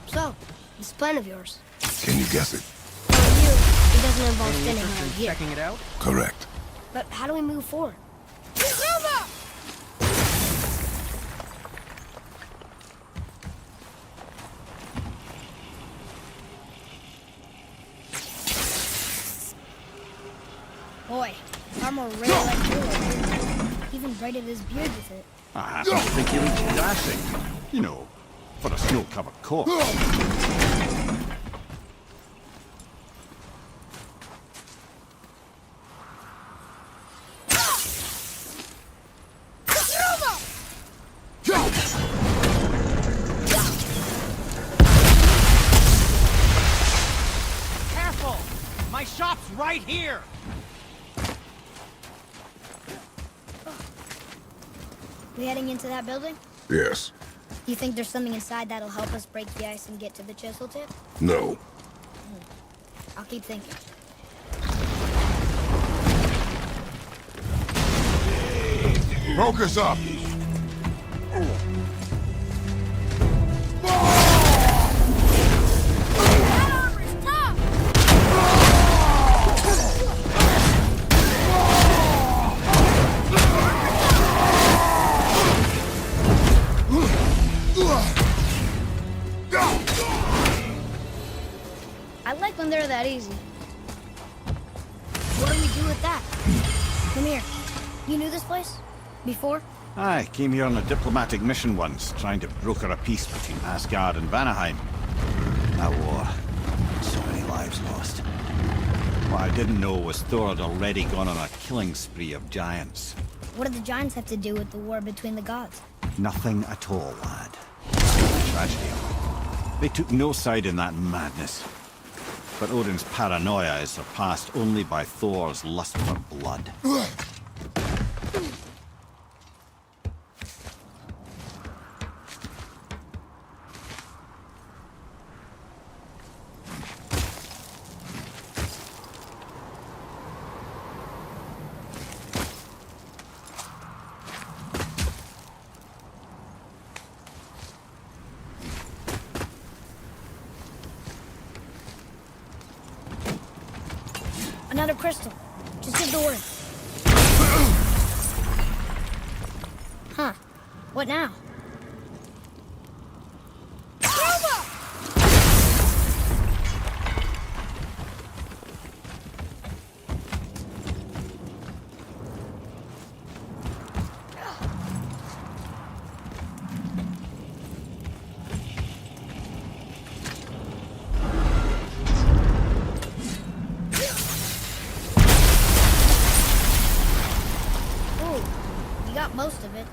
So, this plan of yours. Can you guess it? For you, it doesn't involve standing around here. Checking it out? Correct. But how do we move forward? Boy, armor really like yours. Even braided his beard with it. I happen to think he looks dashing. You know, for a snow-covered corpse. Careful! My shop's right here! We heading into that building? Yes. You think there's something inside that'll help us break the ice and get to the chisel tip? No. I'll keep thinking. Focus up! That armor's tough! I like when they're that easy. What do we do with that? Come here. You knew this place? Before? I came here on a diplomatic mission once, trying to broker a peace between Asgard and Vanaheim. That war. So many lives lost. What I didn't know was Thor had already gone on a killing spree of giants. What do the giants have to do with the war between the gods? Nothing at all, lad. A tragedy. They took no side in that madness. But Odin's paranoia is surpassed only by Thor's lust for blood. Another crystal. Just give the word. Huh. What now? You got most of it.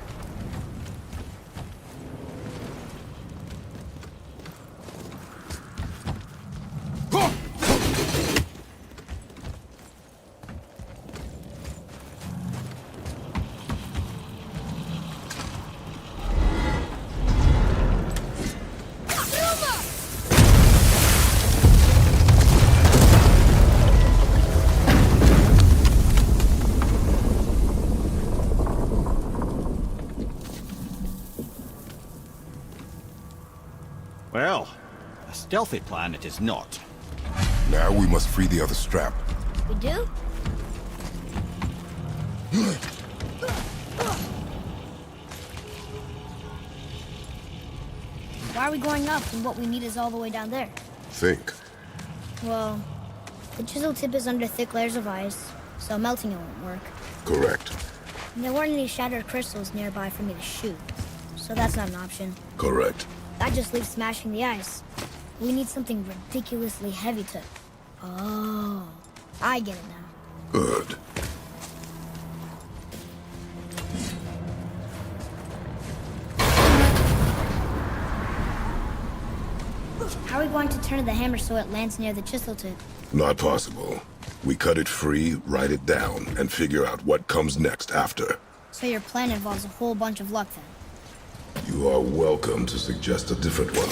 Well, a stealthy plan it is not. Now we must free the other strap. We do? Why are we going up when what we need is all the way down there? Think. Well, the chisel tip is under thick layers of ice, so melting it won't work. Correct. And there weren't any shattered crystals nearby for me to shoot, so that's not an option. Correct. That just leaves smashing the ice. We need something ridiculously heavy to... Oh, I get it now. Good. How are we going to turn the hammer so it lands near the chisel tip? Not possible. We cut it free, write it down, and figure out what comes next after. So your plan involves a whole bunch of luck then? You are welcome to suggest a different one.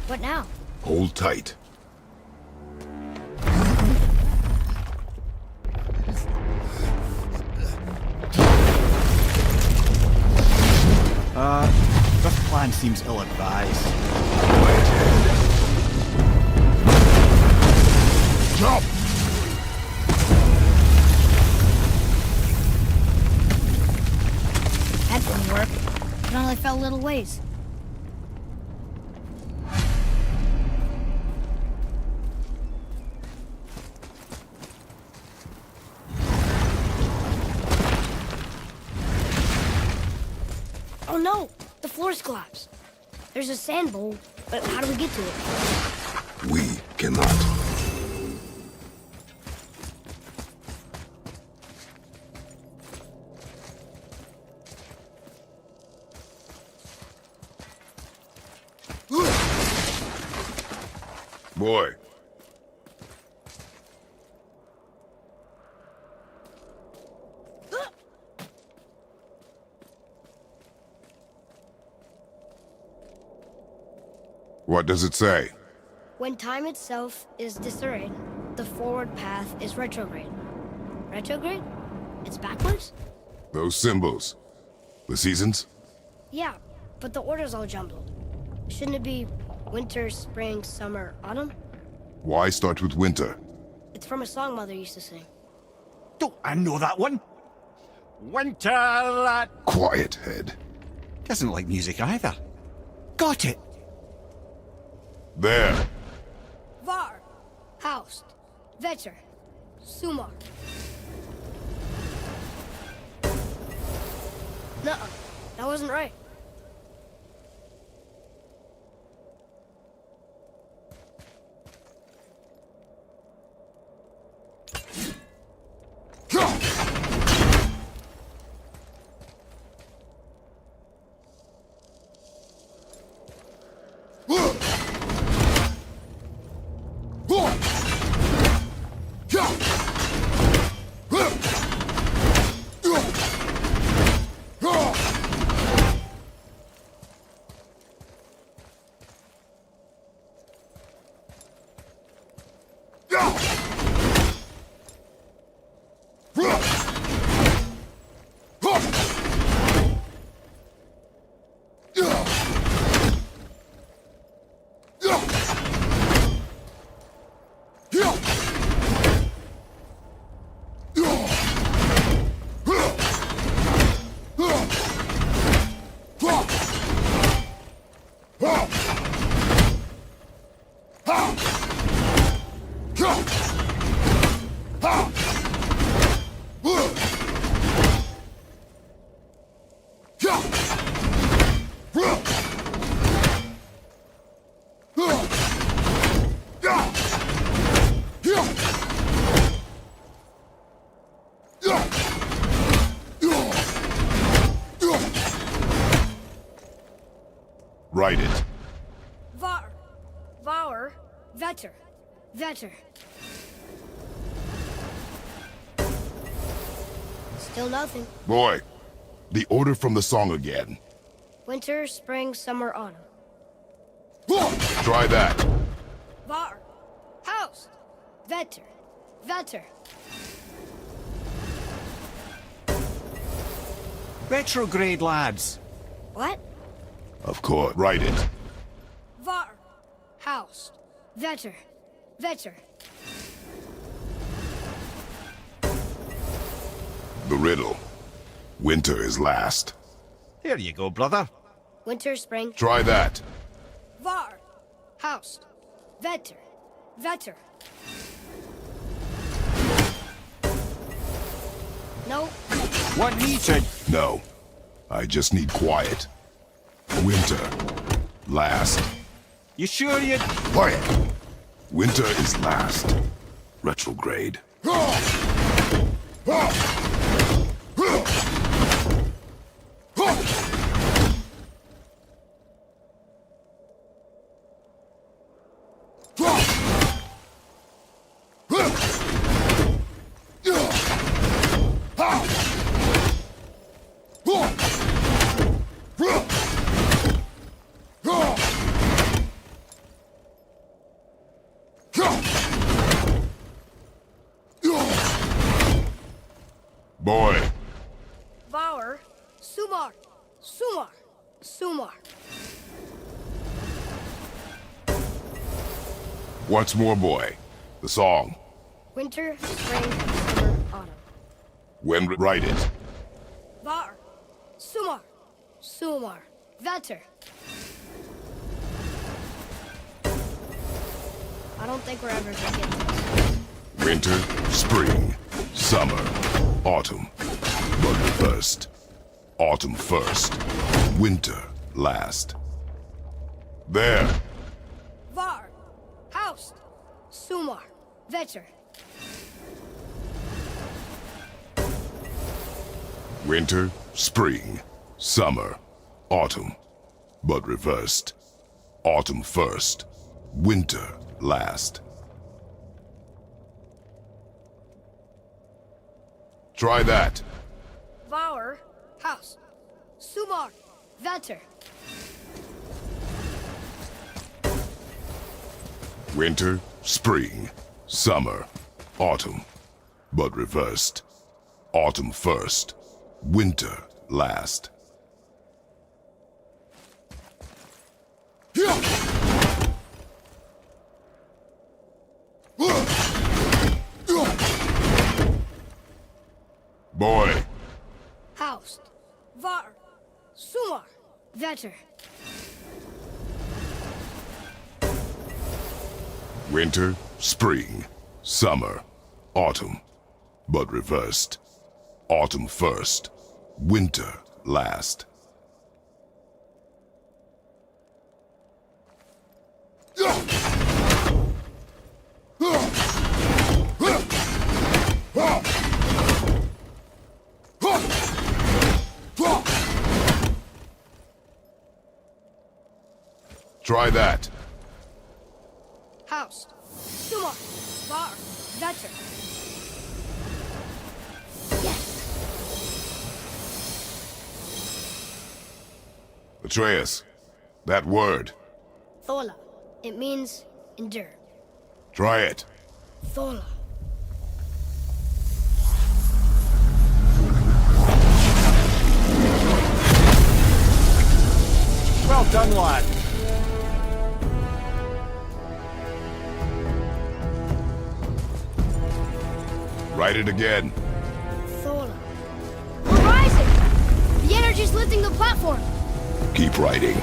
What now? Hold tight. This plan seems ill-advised. Jump! That didn't work. It only fell a little ways. Oh no! The floor's collapsed. There's a sand bowl, but how do we get to it? We cannot. Boy. What does it say? When time itself is disarrayed, the forward path is retrograde. Retrograde? It's backwards? Those symbols. The seasons? Yeah, but the order's all jumbled. Shouldn't it be winter, spring, summer, autumn? Why start with winter? It's from a song Mother used to sing. Don't I know that one? Winter that Quiet, head. doesn't like music either. Got it. There. Var, Haust, Vetter, Sumar. Nuh-uh, that wasn't right. Write it. Var, Vaur, Vetter, Vetter. Still nothing. Boy, the order from the song again. Winter, spring, summer, autumn. Try that. Var, Haust, Vetter, Vetter. Retrograde, lads. What? Of course. Write it. Var, Haust, Vetter, Vetter. The riddle. Winter is last. Here you go, brother. Winter, spring. Try that. Var, Haust, Vetter, Vetter. No. Want me to... No. I just need quiet. Winter. Last. You sure you... Quiet. Winter is last. Retrograde. Boy. Vaur, Sumar, Sumar, Sumar. Once more, boy. The song. Winter, spring, summer, autumn. When write it. Var, Sumar, Sumar, Vetter. I don't think we're ever gonna get this. Winter, spring, summer, autumn. But reversed. Autumn first. Winter last. There. Var, Haust, Sumar, Vetter. Winter, spring, summer, autumn. But reversed. Autumn first. Winter last. Try that. Vaur, Haust, Sumar, Vetter. Winter, spring, summer, autumn. But reversed. Autumn first. Winter last. Boy. Haust. Var. Sumar. Vetter. Winter, spring, summer, autumn. But reversed. Autumn first, winter last. Try that. Haust. Sumar. Var. Vetter. Atreus, that word. Thola. It means endure. Try it. Thola. Well done, lad. Write it again. Thola. We're rising! The energy's lifting the platform! Keep writing.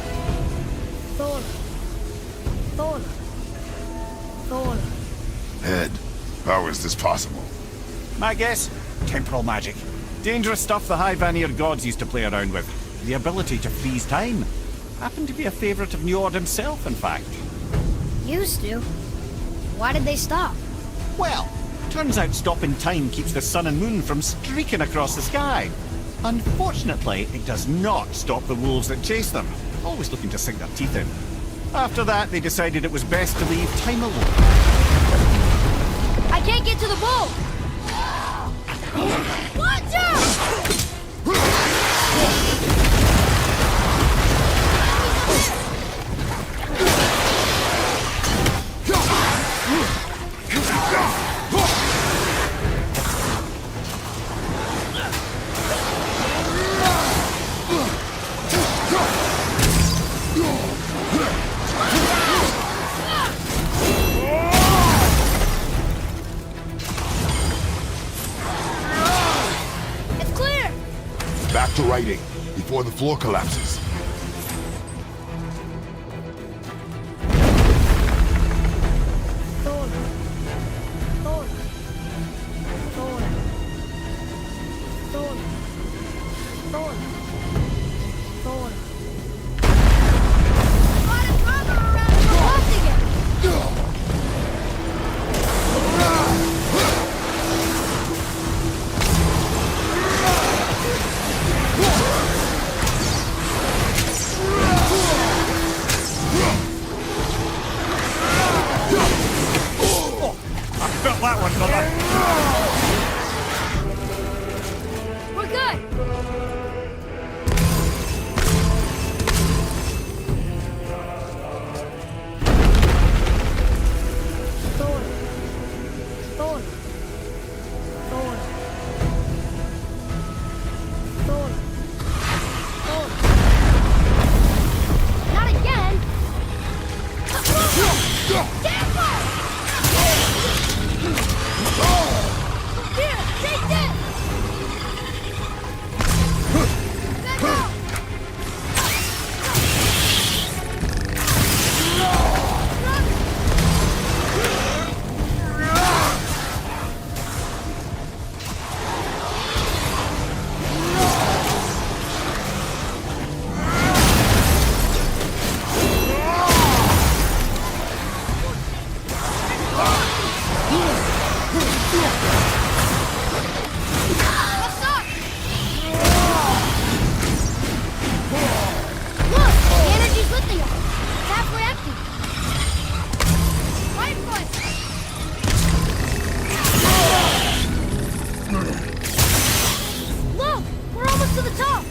Thola. Thola. Thola. Head, how is this possible? My guess? Temporal magic. Dangerous stuff the High Vanir gods used to play around with. The ability to freeze time. Happened to be a favorite of Njord himself, in fact. Used to. Why did they stop? Well, turns out stopping time keeps the sun and moon from streaking across the sky. Unfortunately, it does not stop the wolves that chase them, always looking to sink their teeth in. After that, they decided it was best to leave time alone. I can't get to the boat! Watch out! Back to writing, before the floor collapses. We're good! Not again! Here, take this! Back up! What's up? Look! The energy's lifting us! It's halfway empty! Right foot! Look! We're almost to the top!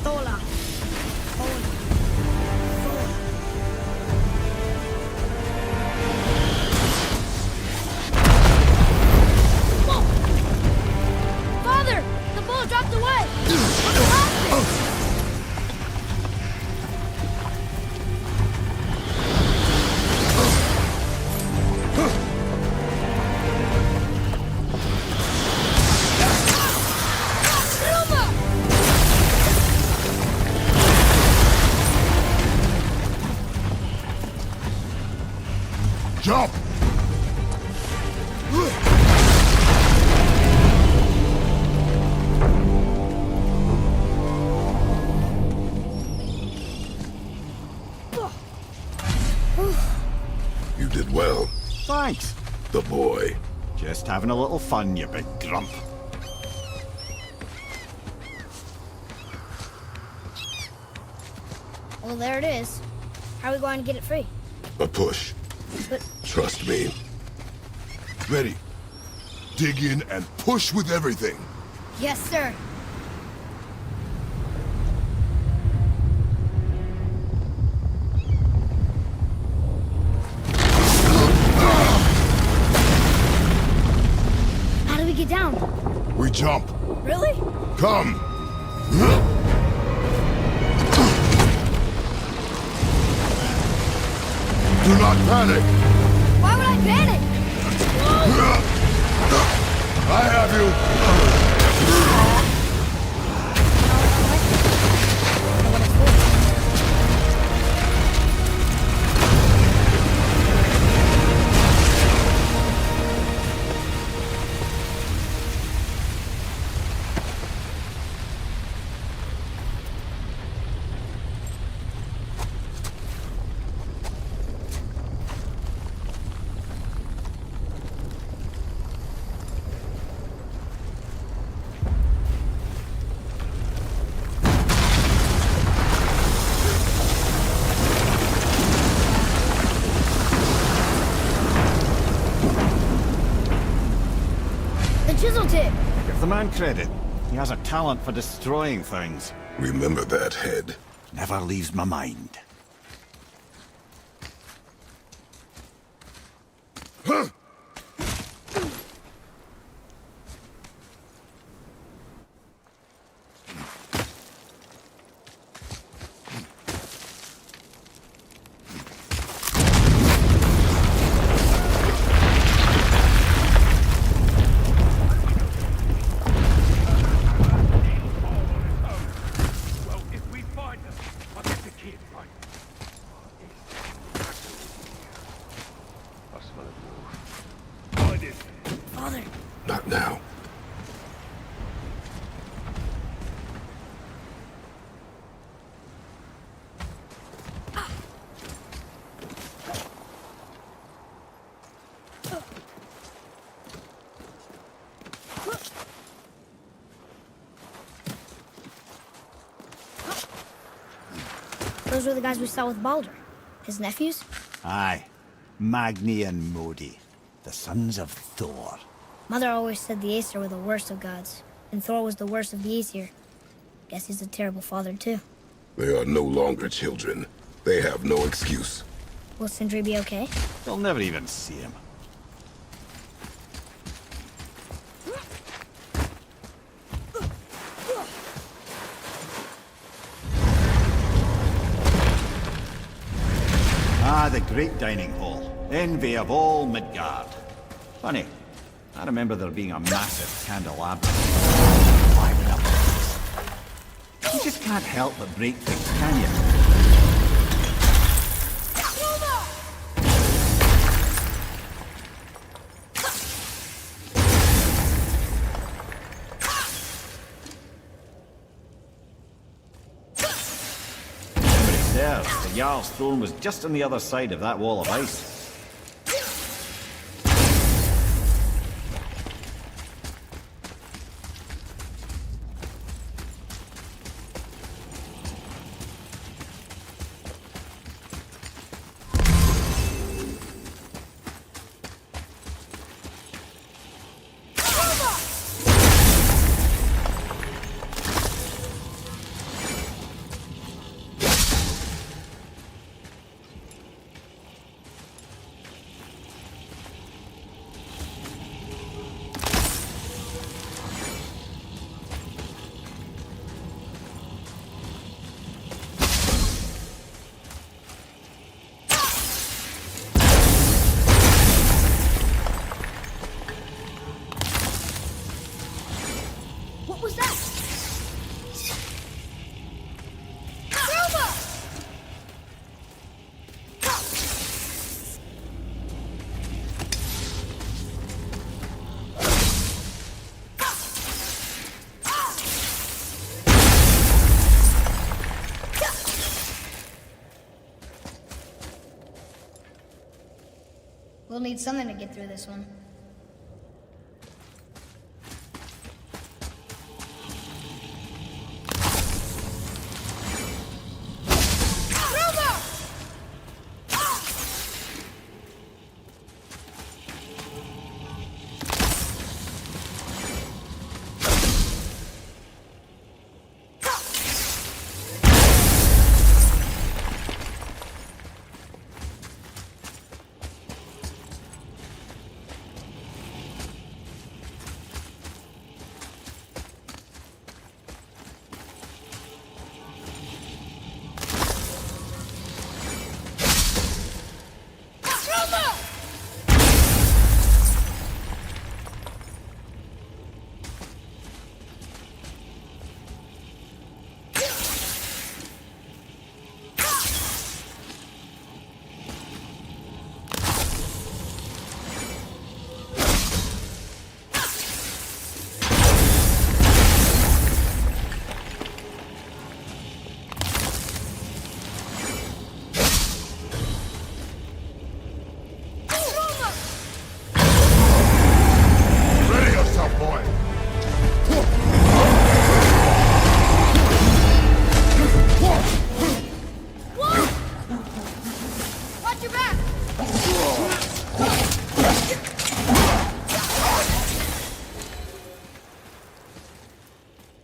Thola. Thanks. The boy. Just having a little fun, you big grump. Well, there it is. How are we going to get it free? A push. But Trust me. Ready. Dig in and push with everything. yes, sir. How do we get down? We jump. Really? Come. Do not panic. Why would I panic? I have you. The chisel tip. Give the man credit. He has a talent for destroying things. Remember that head. Never leaves my mind. Father. Not now. Those were the guys we saw with Baldur. His nephews? Aye. Magni and Modi. The sons of Thor. Mother always said the Aesir were the worst of gods, and Thor was the worst of the Aesir. Guess he's a terrible father, too. They are no longer children. They have no excuse. Will Sindri be okay? They'll never even see him. Ah, the great dining hall. Envy of all Midgard. Funny, I remember there being a massive candelabra. Climbing up things. You just can't help but break things, can you? Memory serves, the Jarl's throne was just on the other side of that wall of ice. need something to get through this one.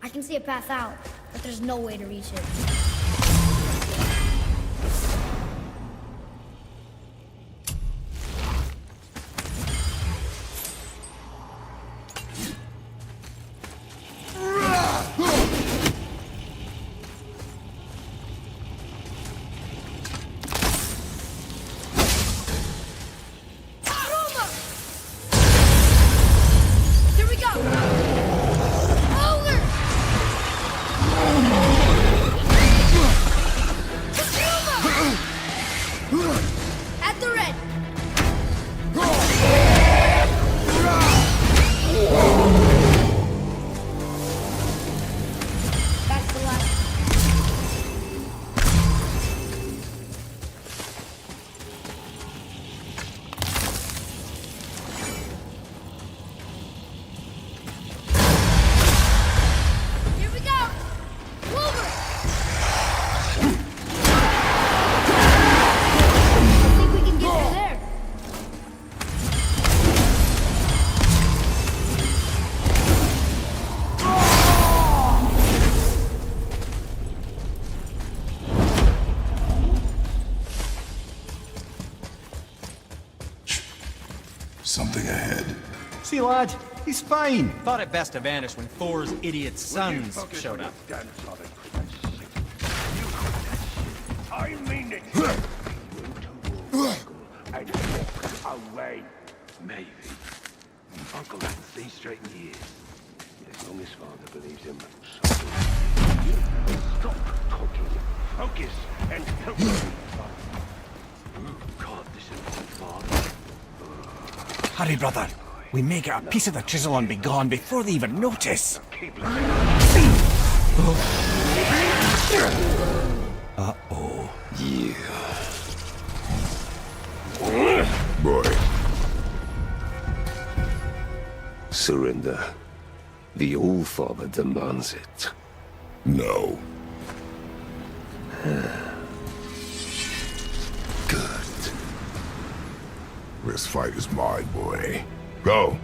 I can see a path out, but there's no way to reach it. Something ahead. See, lad, he's fine. Thought it best to vanish when Thor's idiot sons showed up. I mean it. And walk away. Maybe. Uncle hasn't seen straight in years. As long as father believes him. Stop talking. Focus and help me. God, this is my father. Hurry, brother. We may get a piece of the chisel and be gone before they even notice. Uh-oh. Yeah. Boy. Surrender. The All-Father demands it. No. Good. This fight is mine, boy. Go.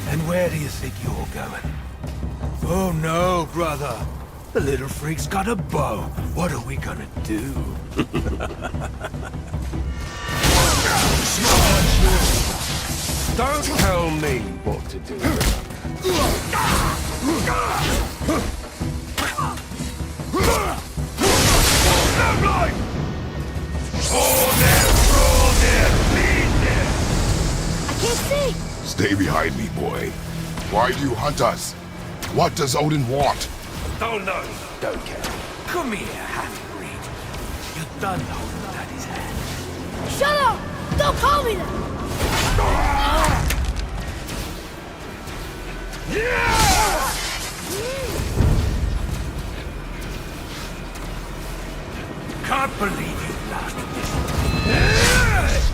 And where do you think you're going? Oh no, brother. The little freak's got a bow. What are we gonna do? Don't tell me what to do. I can't see! Stay behind me, boy. Why do you hunt us? What does Odin want? Don't know. Don't care. Come here, half-breed. You're done holding Daddy's hand. Shut up! Don't call me that! Can't believe you lasted this long.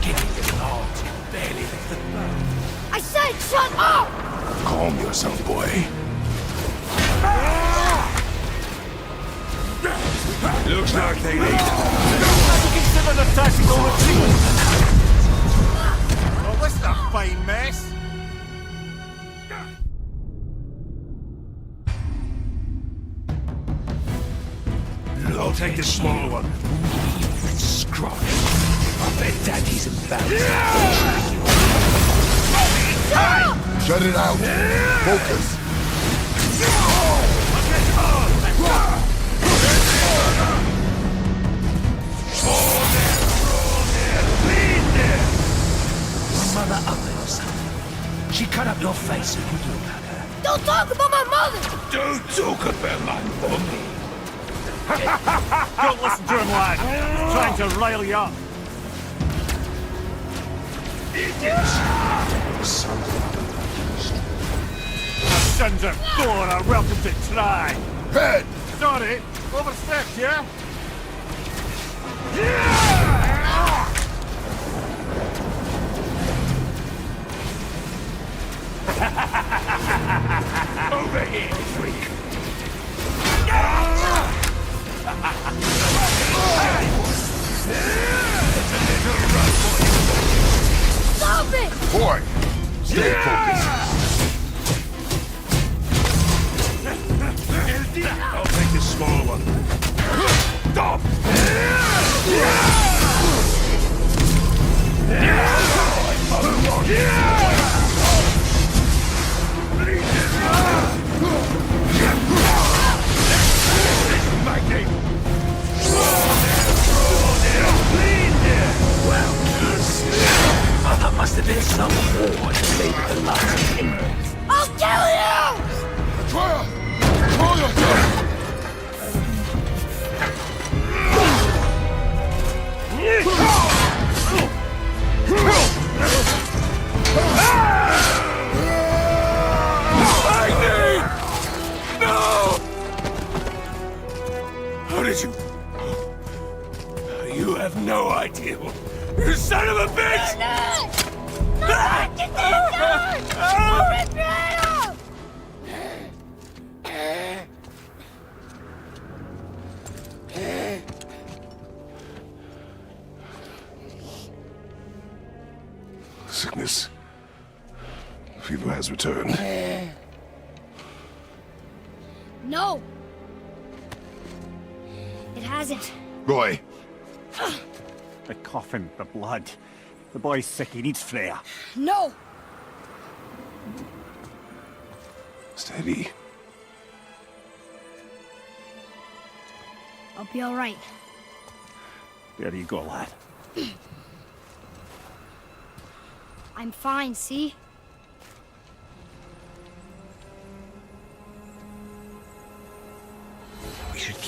Kicking your arms, you barely lift the bow. I said shut up! Calm yourself, boy. Looks like they need... Consider the tactical retreat! Oh, this is a fine mess! I'll take the small one. Scrod. I bet Daddy's embarrassed. Shut it out. Focus. Mother Ovens. She cut up your face and you look at her. Don't talk about my mother! Don't talk about my mommy. Don't listen to him, lad. He's trying to rile you up. The sons of Thor are welcome to try. Head! Sorry, overstepped, yeah? Over here, freak. Stop it! Boy, stay focused. I'll take the small one. Stop! There must have been some war to labor the last of him. I'll kill you! Atreus! Control yourself! How did you... You have no idea. You son of a bitch! Sickness. Fever has returned. No! It hasn't. Roy, The coffin, the blood. The boy's sick, he needs Freya. No! steady. I'll be alright. There you go, lad. I'm fine, see? We should keep